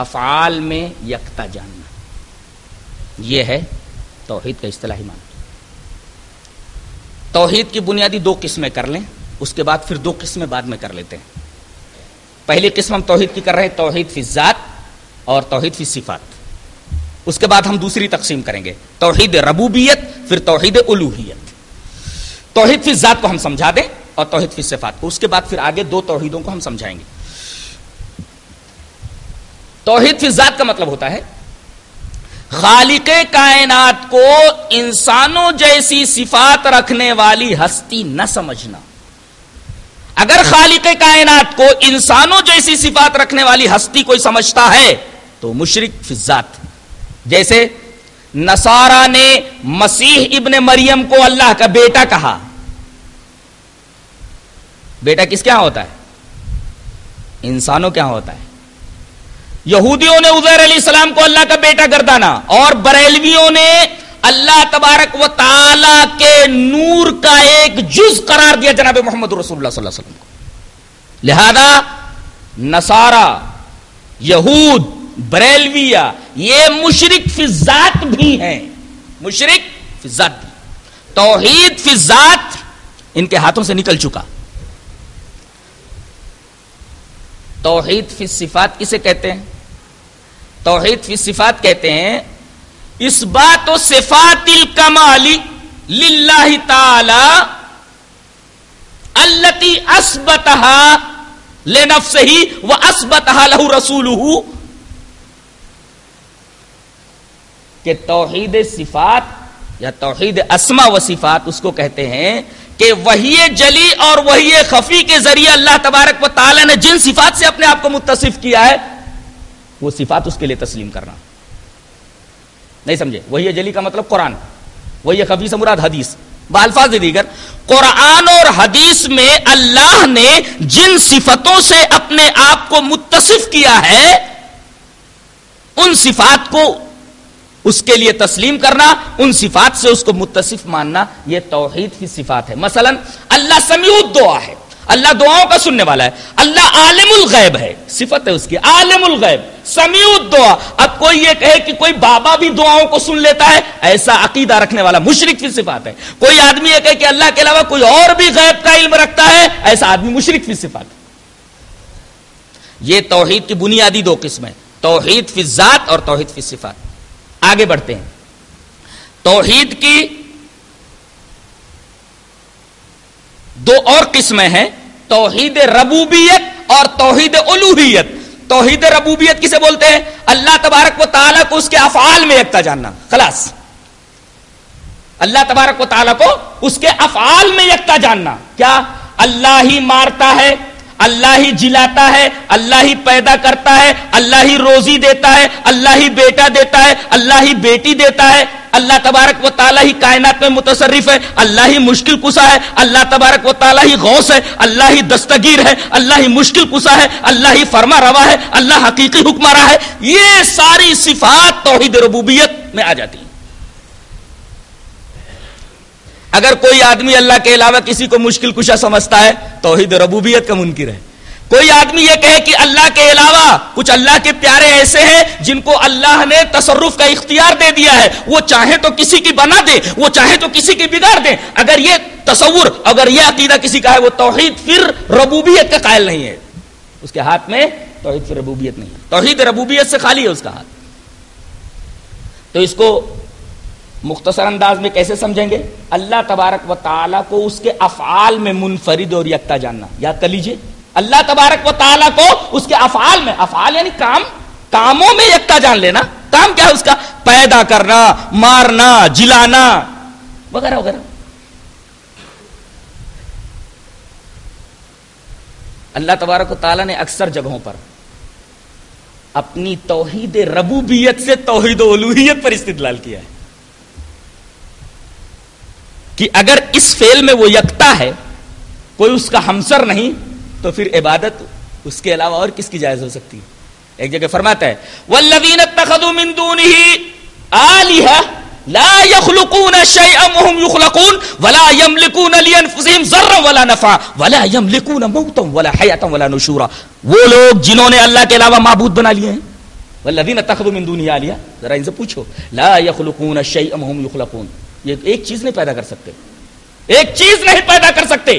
افعال میں یکتا جاننا. یہ ہے توحید کا اصطلاحی معنی. توحید کی بنیادی دو قسمیں کر لیں, اس کے بعد پھر دو قسمیں بعد میں کر لیتے ہیں. پہلی قسم ہم توحید کی کر رہے ہیں توحید فی الذات اور توحید فی الصفات. اس کے بعد ہم دوسری تقسیم کریں گے توحید ربوبیت, پھر توحید الوہیت. توحید فی الذات کو ہم سمجھا دیں اور توحید فی الصفات کو, اس کے بعد پھر آگے دو توحیدوں کو ہم سمجھائیں گے. توحید فی الذات کا مطلب ہوتا ہے خالق کائنات کو انسانوں جیسی صفات رکھنے والی ہستی نہ سمجھنا. اگر خالق کائنات کو انسانوں جیسی صفات رکھنے والی ہستی کوئی سمجھتا ہے تو مشرک فی الذات. جیسے نصارہ نے مسیح ابن مریم کو اللہ کا بیٹا کہا. بیٹا کس کے ہاں ہوتا ہے؟ انسانوں کے ہاں ہوتا ہے. یہودیوں نے عزیر علیہ السلام کو اللہ کا بیٹا گردانا, اور بریلویوں نے اللہ تبارک و تعالی کے نور کا ایک جز قرار دیا جناب محمد رسول اللہ صلی اللہ علیہ وسلم کو. لہذا نصارہ, یہود, بریلویہ یہ مشرک فی الذات بھی ہیں. مشرک فی الذات بھی. توحید فی الذات ان کے ہاتھوں سے نکل چکا. توحید فی الصفات کسے کہتے ہیں؟ توحید فی الصفات کہتے ہیں اثبات و صفات الکمال للہ تعالی التی اثبتها لنفسہ واثبتها لہ رسولہ. کہ توحید صفات یا توحید اسماء و صفات اس کو کہتے ہیں کہ وحی جلی اور وحی خفی کے ذریعے اللہ تبارک و تعالی نے جن صفات سے اپنے آپ کو متصف کیا ہے وہ صفات اس کے لیے تسلیم کرنا. نہیں سمجھے؟ وحی جلی کا مطلب قرآن, وحی خفی سے مراد حدیث. بالفاظ دیگر قرآن اور حدیث میں اللہ نے جن صفتوں سے اپنے آپ کو متصف کیا ہے ان صفات کو اس کے لیے تسلیم کرنا, ان صفات سے اس کو متصف ماننا, یہ توحید فی صفات ہے. مثلا اللہ سمیع الدعا ہے, اللہ دعاؤں کا سننے والا ہے. اللہ عالم الغیب ہے, صفت ہے اس کی عالم الغیب, سمیع الدعا. اب کوئی یہ کہے کہ کوئی بابا بھی دعاؤں کو سن لیتا ہے, ایسا عقیدہ رکھنے والا مشرک فی صفات ہے. کوئی آدمی یہ کہے کہ اللہ کے علاوہ کوئی اور بھی غیب کا علم رکھتا ہے, ایسا آدمی مشرک فی صفات ہے. یہ توحید کی بنیادی دو قسمیں, توحید فی الذات اور توحید فی صفات. آگے بڑھتے ہیں. توحید کی دو اور قسمیں ہیں, توحید ربوبیت اور توحید الوہیت. توحید ربوبیت کسے بولتے ہیں؟ اللہ تبارک و تعالیٰ کو اس کے افعال میں یکتا جاننا. خلاص اللہ تبارک و تعالیٰ کو اس کے افعال میں یکتا جاننا. کیا؟ اللہ ہی مارتا ہے، اللہ ہی جلاتا ہے، اللہ ہی پیدا کرتا ہے، اللہ ہی روزی دیتا ہے، اللہ ہی بیٹا دیتا ہے، اللہ ہی بیٹی دیتا ہے. اللہ تبارک و تعالیٰ ہی کائنات میں متصرف ہے، اللہ ہی مشکل کشا ہے، اللہ تبارک و تعالیٰ ہی غوث ہے، اللہ ہی دستگیر ہے، اللہ ہی مشکل کشا ہے، اللہ ہی فرما روا ہے، اللہ حقیقی حکمراں ہے. یہ ساری صفات توحید ربوبیت میں آ جاتی ہیں. اگر کوئی آدمی اللہ کے علاوہ کسی کو مشکل کشا سمجھتا ہے توحید ربوبیت کا منکر ہے. کوئی آدمی یہ کہے کہ اللہ کے علاوہ کچھ اللہ کے پیارے ایسے ہیں جن کو اللہ نے تصرف کا اختیار دے دیا ہے، وہ چاہے تو کسی کی بنا دے، وہ چاہے تو کسی کی بگاڑ دے، اگر یہ تصور، اگر یہ عقیدہ کسی کا ہے، وہ توحید پھر ربوبیت کا قائل نہیں ہے. اس کے ہاتھ میں توحید پھر ربوبیت نہیں ہے، توحید ربوبیت سے خالی ہے اس کا ہاتھ. تو اس کو مختصر انداز میں کیسے سمجھیں گے؟ اللہ تبارک و تعالیٰ کو اس کے افعال میں منفرد اور یکتا جاننا. یاد کر لیجئے، اللہ تبارک و تعالیٰ کو اس کے افعال میں، افعال یعنی کام، کاموں میں یکتا جان لینا. کام کیا ہے اس کا؟ پیدا کرنا، مارنا، جلانا وغیرہ وغیرہ. اللہ تبارک و تعالیٰ نے اکثر جگہوں پر اپنی توحید ربوبیت سے توحید الوہیت پر استدلال کیا ہے کہ اگر اس فعل میں وہ یکتا ہے، کوئی اس کا ہمسر نہیں، تو پھر عبادت اس کے علاوہ اور کس کی جائز ہو سکتی ہے؟ ایک جگہ فرماتا ہے والذین اتخذوا من دونه آلہہ لا يخلقون شیئا وهم يخلقون ولا يملكون لانفسهم ضرا ولا نفعا ولا يملكون موتا ولا حیاتا ولا نشورا. وہ لوگ جنہوں نے اللہ کے علاوہ معبود بنا لیے ہیں، والذین اتخذوا من دونه آلہہ، ذرا ان سے پوچھو، لا يخلقون شیئا وهم يخلقون، یہ ایک چیز نہیں پیدا کر سکتے، ایک چیز نہیں پیدا کر سکتے.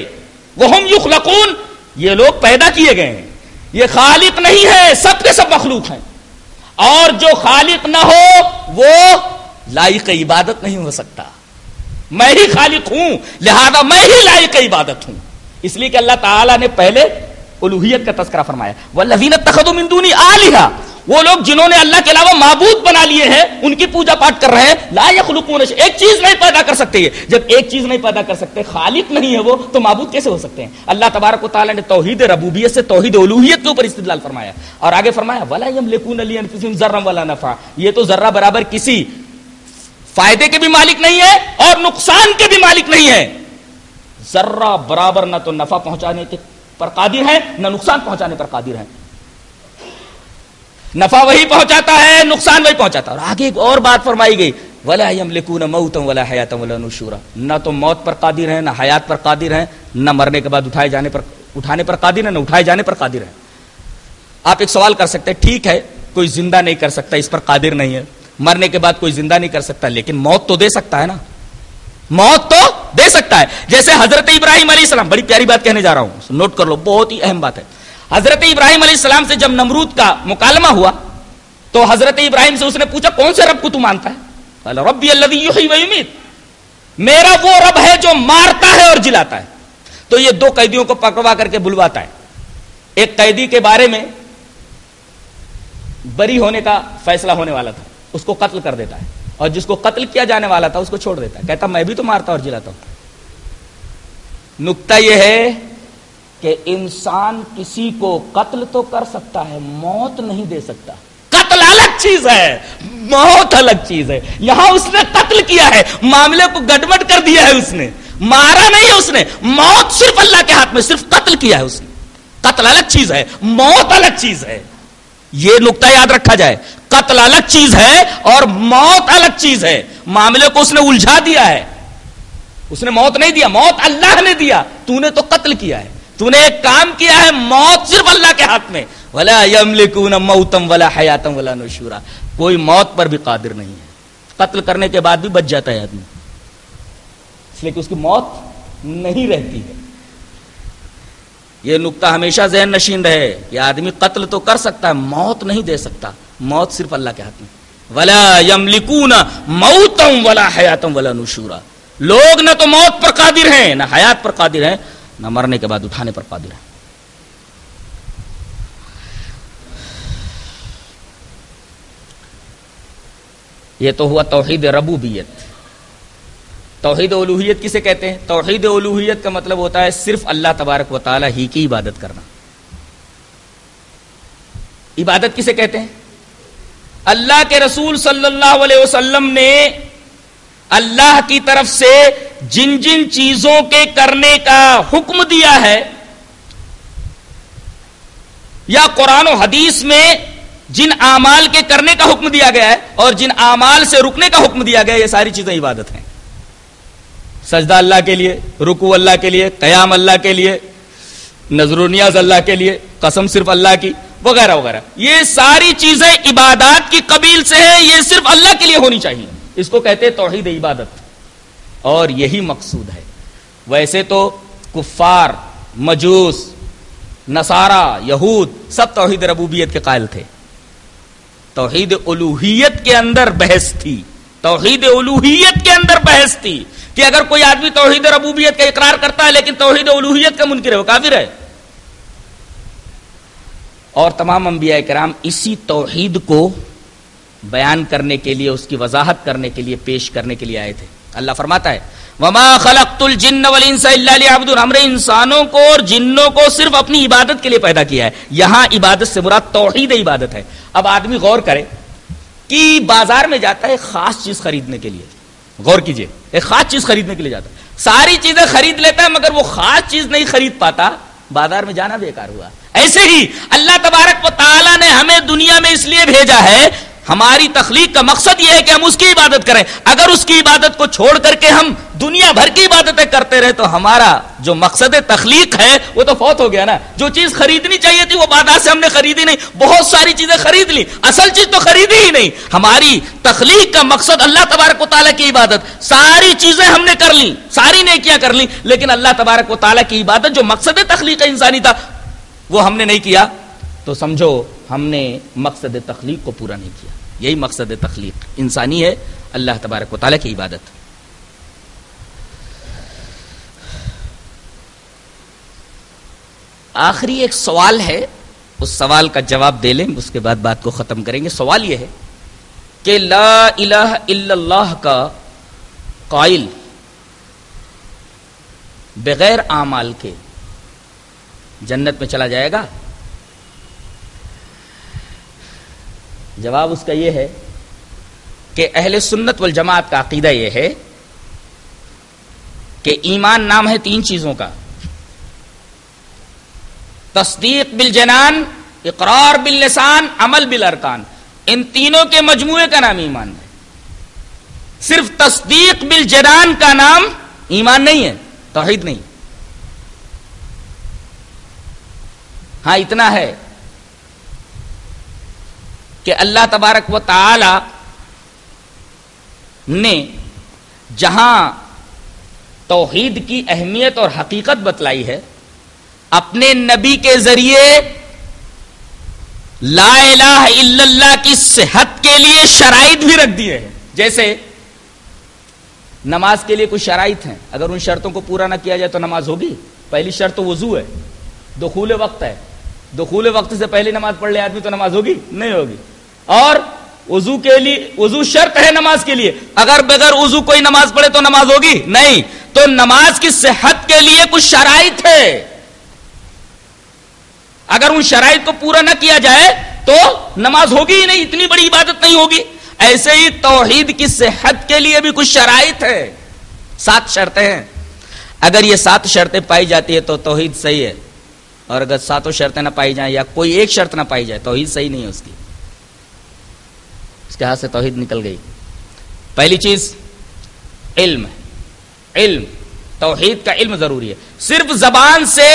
وهم يخلقون، یہ لوگ پیدا کیے گئے ہیں، یہ خالق نہیں ہے، سب کے سب مخلوق ہیں. اور جو خالق نہ ہو وہ لائق عبادت نہیں ہو سکتا. میں ہی خالق ہوں، لہذا میں ہی لائق عبادت ہوں. اس لیے کہ اللہ تعالیٰ نے پہلے الوہیت کا تذکرہ فرمایا، والذین اتخذوا من دونی آلہہ، وہ لوگ جنہوں نے اللہ کے علاوہ معبود بنا لیے ہیں، ان کی پوجا پاٹ کر رہے ہیں. لا یخلقون، ایک چیز نہیں پیدا کر سکتے. یہ جب ایک چیز نہیں پیدا کر سکتے، خالق نہیں ہے وہ، تو معبود کیسے ہو سکتے ہیں؟ اللہ تبارک و تعالیٰ نے توحید ربوبیت سے توحید الوہیت کے اوپر استدلال فرمایا اور آگے فرمایا ولا یملکون لانفسہم ضرا ولا نفعا، یہ تو ذرہ برابر کسی فائدے کے بھی مالک نہیں ہے اور نقصان کے بھی مالک نہیں ہے. ذرہ برابر نہ تو نفع پہنچانے کے پر قادر ہے، نہ نقصان پہنچانے پر قادر ہے. نفع وہی پہنچاتا ہے، نقصان وہی پہنچاتا ہے. اور آگے ایک اور بات فرمائی گئی ولا یملکون موتا ولا حیاتا ولا نشورا، نہ تو موت پر قادر ہیں، نہ حیات پر قادر ہیں، نہ مرنے کے بعد اٹھانے پر قادر ہیں، نہ اٹھائے جانے پر قادر ہیں. آپ ایک سوال کر سکتے ہیں، ٹھیک ہے کوئی زندہ نہیں کر سکتا، اس پر قادر نہیں ہے، مرنے کے بعد کوئی زندہ نہیں کر سکتا، لیکن موت تو دے سکتا ہے نا، موت تو دے سکتا ہے. جیسے حضرت ابراہیم علیہ السلام، بڑی پیاری بات کہنے جا رہا ہوں، نوٹ کر لو، بہت ہی اہم بات ہے. حضرت ابراہیم علیہ السلام سے جب نمرود کا مکالمہ ہوا تو حضرت ابراہیم سے اس نے پوچھا کون سے رب کو تو مانتا ہے؟ قال ربی الذی یحیی و یمیت، میرا وہ رب ہے جو مارتا ہے اور جلاتا ہے. تو یہ دو قیدیوں کو پکڑوا کر کے بلواتا ہے. ایک قیدی کے بارے میں بری ہونے کا فیصلہ ہونے والا تھا، اس کو قتل کر دیتا ہے، اور جس کو قتل کیا جانے والا تھا اس کو چھوڑ دیتا ہے، کہتا میں بھی تو مارتا اور جلاتا ہوں. نکتہ یہ ہے کہ انسان کسی کو قتل تو کر سکتا ہے، موت نہیں دے سکتا. قتل الگ چیز ہے، موت الگ چیز ہے. یہاں اس نے قتل کیا ہے، معاملے کو گڑبڑ کر دیا ہے، اس نے مارا نہیں ہے، اس نے موت صرف اللہ کے ہاتھ میں، صرف قتل کیا ہے اس نے. قتل الگ چیز ہے، موت الگ چیز ہے. یہ نقطہ یاد رکھا جائے، قتل الگ چیز ہے اور موت الگ چیز ہے. معاملے کو اس نے الجھا دیا ہے، اس نے موت نہیں دیا، موت اللہ نے دیا، تو نے تو قتل کیا ہے، تو نے ایک کام کیا ہے، موت صرف اللہ کے ہاتھ میں. ولا یملکون موتا ولا حیاتا ولا نشورا، کوئی موت پر بھی قادر نہیں ہے. قتل کرنے کے بعد بھی بچ جاتا ہے آدمی، اس لیے کہ اس کی موت نہیں رہتی ہے. یہ نقطہ ہمیشہ ذہن نشین رہے کہ آدمی قتل تو کر سکتا ہے، موت نہیں دے سکتا. موت صرف اللہ کے ہاتھ میں. ولا یملکون موتا ولا حیاتا ولا نشورا، لوگ نہ تو موت پر قادر ہیں، نہ حیات پر قادر ہیں، نہ مرنے کے بعد اٹھانے پر قادر ہیں. یہ تو ہوا توحید ربوبیت. توحید الوہیت کسے کہتے ہیں؟ توحید الوہیت کا مطلب ہوتا ہے صرف اللہ تبارک و تعالی ہی کی عبادت کرنا. عبادت کسے کہتے ہیں؟ اللہ کے رسول صلی اللہ علیہ وسلم نے اللہ کی طرف سے جن جن چیزوں کے کرنے کا حکم دیا ہے، یا قرآن و حدیث میں جن اعمال کے کرنے کا حکم دیا گیا ہے اور جن اعمال سے رکنے کا حکم دیا گیا ہے، یہ ساری چیزیں عبادت ہیں. سجدہ اللہ کے لیے، رکوع اللہ کے لیے، قیام اللہ کے لیے، نذر و نیاز اللہ کے لیے، قسم صرف اللہ کی، وغیرہ وغیرہ. یہ ساری چیزیں عبادات کی قبیل سے ہیں، یہ صرف اللہ کے لیے ہونی چاہیے. اس کو کہتے ہیں توحید عبادت، اور یہی مقصود ہے. ویسے تو کفار، مجوس، نصارہ، یہود سب توحید ربوبیت کے قائل تھے. توحید الوہیت کے اندر بحث تھی، توحید الوہیت کے اندر بحث تھی کہ اگر کوئی آدمی توحید ربوبیت کا اقرار کرتا ہے لیکن توحید الوہیت کا منکر ہے، وہ کافر ہے. اور تمام انبیاء کرام اسی توحید کو بیان کرنے کے لیے، اس کی وضاحت کرنے کے لیے، پیش کرنے کے لیے آئے تھے. اللہ فرماتا ہے وَمَا خَلَقْتُ الْجِنَّ وَالْإِنسَ إِلَّا لِيَعْبُدُونَ، ہم نے انسانوں کو اور جنوں کو صرف اپنی عبادت کے لیے پیدا کیا ہے. یہاں عبادت سے مراد توحید عبادت ہے. اب آدمی غور کرے کہ بازار میں جاتا ہے ایک خاص چیز خریدنے کے لیے، غور کیجئے، ایک خاص چیز خریدنے کے لیے جاتا ہے، ساری چیزیں خرید لیتا ہے مگر وہ خاص چیز نہیں خرید پاتا، بازار میں جانا بیکار ہوا. ایسے ہی اللہ تبارک و تعالی نے ہمیں دنیا میں اس لیے بھیجا ہے، ہماری تخلیق کا مقصد یہ ہے کہ ہم اس کی عبادت کریں. اگر اس کی عبادت کو چھوڑ کر کے ہم دنیا بھر کی عبادتیں کرتے رہے تو ہمارا جو مقصد تخلیق ہے وہ تو فوت ہو گیا نا. جو چیز خریدنی چاہیے تھی وہ بازار سے ہم نے خریدی نہیں، بہت ساری چیزیں خرید لی، اصل چیز تو خریدی ہی نہیں. ہماری تخلیق کا مقصد اللہ تبارک و تعالیٰ کی عبادت، ساری چیزیں ہم نے کر لی، ساری نیکیاں کر لی، لیکن اللہ تبارک و تعالیٰ کی عبادت جو مقصد تخلیق انسانی تھا وہ ہم نے نہیں کیا، تو سمجھو ہم نے مقصد تخلیق کو پورا نہیں کیا. یہی مقصد تخلیق انسانی ہے، اللہ تبارک و تعالیٰ کی عبادت. آخری ایک سوال ہے، اس سوال کا جواب دے لیں، اس کے بعد بات کو ختم کریں گے. سوال یہ ہے کہ لا الہ الا اللہ کا قائل بغیر اعمال کے جنت میں چلا جائے گا؟ جواب اس کا یہ ہے کہ اہل سنت والجماعت کا عقیدہ یہ ہے کہ ایمان نام ہے تین چیزوں کا: تصدیق بالجنان، اقرار باللسان، عمل بالارکان. ان تینوں کے مجموعے کا نام ایمان ہے. صرف تصدیق بالجنان کا نام ایمان نہیں ہے، توحید نہیں. ہاں اتنا ہے کہ اللہ تبارک و تعالی نے جہاں توحید کی اہمیت اور حقیقت بتلائی ہے، اپنے نبی کے ذریعے لا الہ الا اللہ کی صحت کے لیے شرائط بھی رکھ دیے ہیں. جیسے نماز کے لیے کچھ شرائط ہیں، اگر ان شرطوں کو پورا نہ کیا جائے تو نماز ہوگی. پہلی شرط تو وضو ہے، دخول وقت ہے، دخول وقت سے پہلے نماز پڑھ لے آدمی تو نماز ہوگی نہیں ہوگی. اور وضو کے لیے، وضو شرط ہے نماز کے لیے، اگر بغیر وضو کوئی نماز پڑھے تو نماز ہوگی نہیں. تو نماز کی صحت کے لیے کچھ شرائط ہے، اگر ان شرائط کو پورا نہ کیا جائے تو نماز ہوگی ہی نہیں، اتنی بڑی عبادت نہیں ہوگی. ایسے ہی توحید کی صحت کے لیے بھی کچھ شرائط ہے، 7 شرطیں ہیں. اگر یہ 7 شرطیں پائی جاتی ہے تو توحید صحیح ہے، اور اگر 7 شرطیں نہ پائی جائیں یا کوئی ایک شرط نہ پائی جائے توحید صحیح نہیں ہے اس کی، اس کے ہاتھ سے توحید نکل گئی. پہلی چیز علم ہے. علم، توحید کا علم ضروری ہے. صرف زبان سے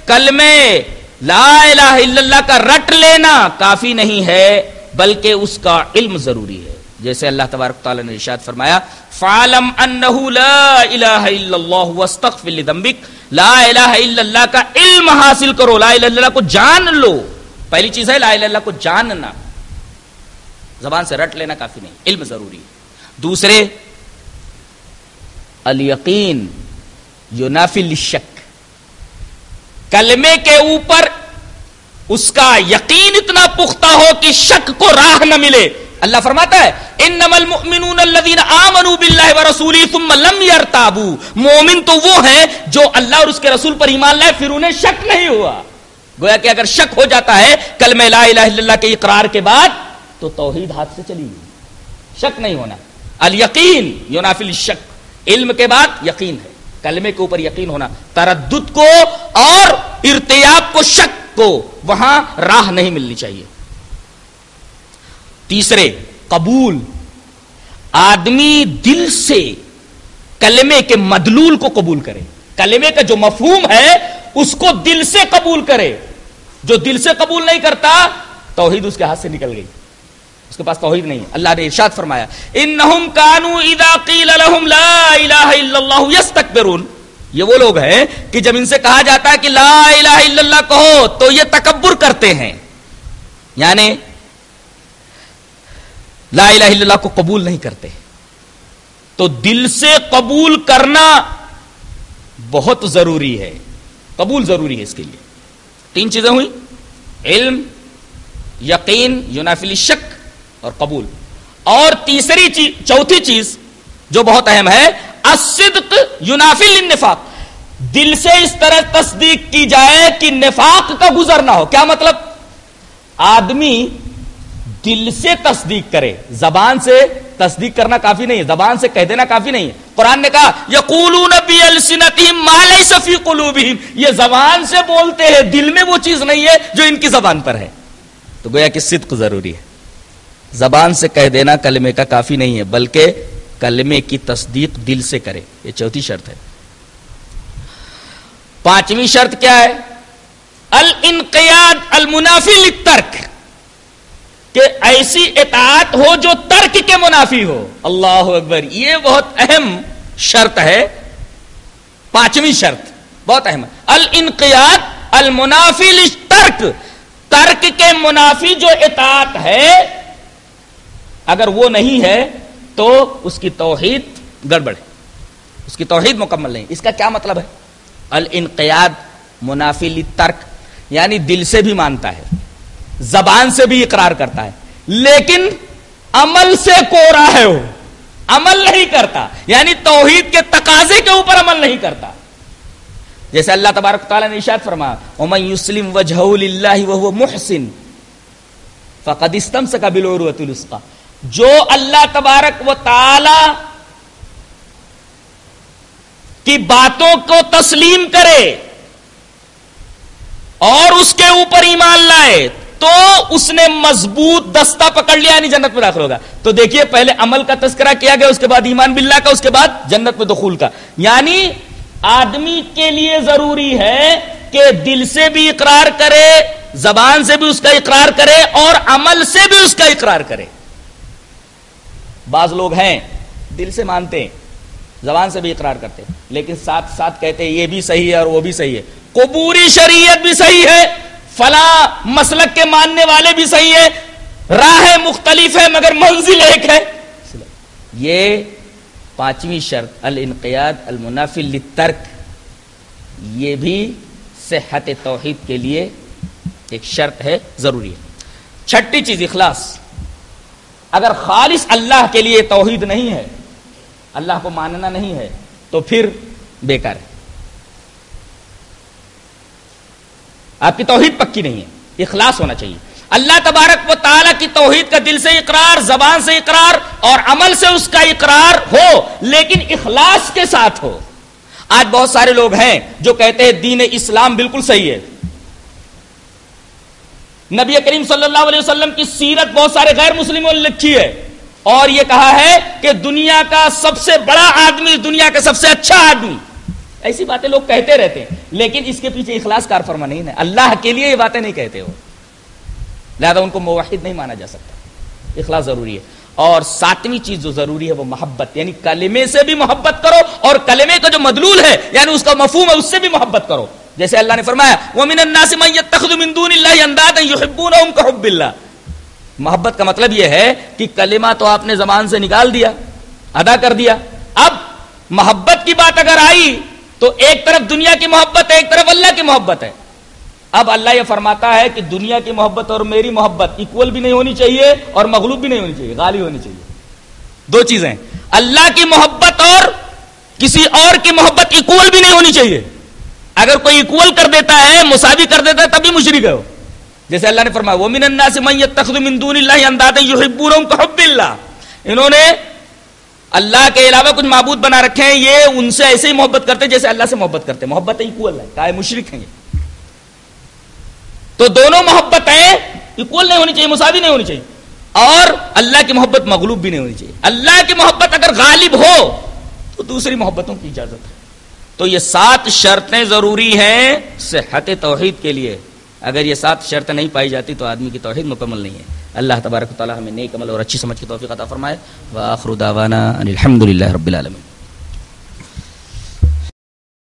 کلمے لا الہ الا اللہ کا رٹ لینا کافی نہیں ہے، بلکہ اس کا علم ضروری ہے. جیسے اللہ تبارک تعالی نے ارشاد فرمایا فَعَلَمْ أَنَّهُ لَا إِلَهَ إِلَّا اللَّهُ وَاسْتَغْفِرْ لِذَنبِكَ. لا الہ الا اللہ کا علم حاصل کرو، لا الہ الا اللہ کو جان لو. پہلی چیز ہے لا الہ الا اللہ کو جاننا، زبان سے رٹ لینا کافی نہیں، علم ضروری ہے. دوسرے الیقین ینافی الشک، کلمے کے اوپر اس کا یقین اتنا پختہ ہو کہ شک کو راہ نہ ملے. اللہ فرماتا ہے انما المؤمنون الذین آمنوا باللہ ورسولہ ثم لم یرتابوا، مومن تو وہ ہیں جو اللہ اور اس کے رسول پر ایمان لائے پھر انہیں شک نہیں ہوا. گویا کہ اگر شک ہو جاتا ہے کلمہ لا الہ الا اللہ کے اقرار کے بعد تو توحید ہاتھ سے چلی گئی. شک نہیں ہونا. الیقین ینافی الشک، علم کے بعد یقین ہے، کلمے کے اوپر یقین ہونا. تردد کو اور ارتیاب کو، شک کو وہاں راہ نہیں ملنی چاہیے. تیسرے، قبول. آدمی دل سے کلمے کے مدلول کو قبول کرے، کلمے کا جو مفہوم ہے اس کو دل سے قبول کرے. جو دل سے قبول نہیں کرتا توحید اس کے ہاتھ سے نکل گئی، اس کے پاس توحید نہیں ہے. اللہ نے ارشاد فرمایا انہم کانوا اذا قیل لهم لا الہ الا اللہ یستکبرون. یہ وہ لوگ ہیں کہ جب ان سے کہا جاتا ہے کہ لا الہ الا اللہ کہو تو یہ تکبر کرتے ہیں، یعنی لا الہ الا اللہ کو قبول نہیں کرتے. تو دل سے قبول کرنا بہت ضروری ہے، قبول ضروری ہے. اس کے لیے تین چیزیں ہوئی، علم، یقین ینافی الشک اور قبول. اور تیسری چیز، چوتھی چیز جو بہت اہم ہے، الصدق ینافی النفاق. دل سے اس طرح تصدیق کی جائے کہ نفاق کا گزر نہ ہو. کیا مطلب؟ آدمی دل سے تصدیق کرے، زبان سے تصدیق کرنا کافی نہیں ہے، زبان سے کہہ دینا کافی نہیں ہے. قرآن نے کہا یقولون بألسنتہم ما لیس فی قلوبہم، یہ زبان سے بولتے ہیں، دل میں وہ چیز نہیں ہے جو ان کی زبان پر ہے. تو گویا کہ صدق ضروری ہے. زبان سے کہہ دینا کلمے کا کافی نہیں ہے، بلکہ کلمے کی تصدیق دل سے کرے. یہ چوتھی شرط ہے. پانچویں شرط کیا ہے؟ الانقیاد المنافی للترک، کہ ایسی اطاعت ہو جو ترک کے منافی ہو. اللہ اکبر، یہ بہت اہم شرط ہے. پانچویں شرط بہت اہم ہے، الانقیاد المنافی للترک. ترک کے منافی جو اطاعت ہے اگر وہ نہیں ہے تو اس کی توحید گڑبڑ ہے، اس کی توحید مکمل نہیں. اس کا کیا مطلب ہے؟ الانقیاد منافی للترک، یعنی دل سے بھی مانتا ہے، زبان سے بھی اقرار کرتا ہے، لیکن عمل سے کوڑا ہے، وہ عمل نہیں کرتا، یعنی توحید کے تقاضے کے اوپر عمل نہیں کرتا. جیسے اللہ تبارک تعالیٰ نے ارشاد فرمایا وَمَن يُسْلِمْ وَجْهَهُ لِلَّهِ وَهُوَ مُحْسِنٌ فَقَدِ اسْتَمْسَكَ بِالْعُرْوَةِ الْوُثْقَىٰ. جو اللہ تبارک و تعالی کی باتوں کو تسلیم کرے اور اس کے اوپر ایمان لائے تو اس نے مضبوط دستہ پکڑ لیا، یعنی جنت میں داخل ہوگا. تو دیکھیے پہلے عمل کا تذکرہ کیا گیا، اس کے بعد ایمان باللہ کا، اس کے بعد جنت میں دخول کا. یعنی آدمی کے لیے ضروری ہے کہ دل سے بھی اقرار کرے، زبان سے بھی اس کا اقرار کرے اور عمل سے بھی اس کا اقرار کرے. بعض لوگ ہیں دل سے مانتے ہیں، زبان سے بھی اقرار کرتے ہیں، لیکن ساتھ ساتھ کہتے ہیں یہ بھی صحیح ہے اور وہ بھی صحیح ہے، قبوری شریعت بھی صحیح ہے، فلاں مسلک کے ماننے والے بھی صحیح ہے، راہیں مختلف ہے مگر منزل ایک ہے. یہ پانچویں شرط الانقیاد المنافی للترک، یہ بھی صحت توحید کے لیے ایک شرط ہے، ضروری ہے. چھٹی چیز اخلاص. اگر خالص اللہ کے لیے توحید نہیں ہے، اللہ کو ماننا نہیں ہے تو پھر بیکار ہے، آپ کی توحید پکی نہیں ہے. اخلاص ہونا چاہیے. اللہ تبارک و تعالیٰ کی توحید کا دل سے اقرار، زبان سے اقرار اور عمل سے اس کا اقرار ہو، لیکن اخلاص کے ساتھ ہو. آج بہت سارے لوگ ہیں جو کہتے ہیں دین اسلام بالکل صحیح ہے، نبی کریم صلی اللہ علیہ وسلم کی سیرت بہت سارے غیر مسلموں نے لکھی ہے اور یہ کہا ہے کہ دنیا کا سب سے بڑا آدمی، دنیا کا سب سے اچھا آدمی. ایسی باتیں لوگ کہتے رہتے ہیں لیکن اس کے پیچھے اخلاص کار فرما نہیں ہے. اللہ کے لیے یہ باتیں نہیں کہتے ہو، لہذا ان کو موحد نہیں مانا جا سکتا. اخلاص ضروری ہے. اور ساتویں چیز جو ضروری ہے وہ محبت، یعنی کلمے سے بھی محبت کرو اور کلمے کا جو مدلول ہے یعنی اس کا مفہوم ہے اس سے بھی محبت کرو. جیسے اللہ نے فرمایا وَمِنَ النَّاسِ مَن يَتَّخِذُ مِن دُونِ اللَّهِ أَندَادًا يُحِبُّونَهُمْ كَحُبِّ اللَّهِ. محبت کا مطلب یہ ہے کہ کلمہ تو آپ نے زبان سے نکال دیا، ادا کر دیا، اب محبت کی بات اگر آئی تو ایک طرف دنیا کی محبت ہے، ایک طرف اللہ کی محبت ہے. اب اللہ یہ فرماتا ہے کہ دنیا کی محبت اور میری محبت ایکول بھی نہیں ہونی چاہیے اور مغلوب بھی نہیں ہونی چاہیے، غالب ہونی چاہیے. دو چیزیں، اللہ کی محبت اور کسی اور کی محبت ایکول بھی نہیں ہونی چاہیے. اگر کوئی ایکول کر دیتا ہے، مساوی کر دیتا ہے، تبھی مشرک ہے. جیسے اللہ نے فرمایا وَمِنَ النَّاسِ مَن يَتَّخِذُ مِن دُونِ اللَّهِ أَندَادًا يُحِبُّونَهُمْ كَحُبِّ اللَّهِ. انہوں نے اللہ کے علاوہ کچھ معبود بنا رکھے ہیں، یہ ان سے ایسے ہی محبت کرتے جیسے اللہ سے محبت کرتے. محبت ایکول ہے، کہا ہے مشرک ہیں یہ. تو دونوں محبتیں ایکول نہیں ہونی چاہیے، مساوی نہیں ہونی چاہیے. اور اللہ کی محبت مغلوب بھی نہیں ہونی چاہیے. اللہ کی محبت اگر غالب ہو تو دوسری محبتوں کی اجازت ہے. تو یہ 7 شرطیں ضروری ہیں صحت توحید کے لیے. اگر یہ 7 شرطیں نہیں پائی جاتی تو آدمی کی توحید مکمل نہیں ہے. اللہ تبارک و تعالی ہمیں نیک عمل اور اچھی سمجھ کی توفیق عطا فرمائے. وآخر دعوانا ان الحمد للہ رب العالمین.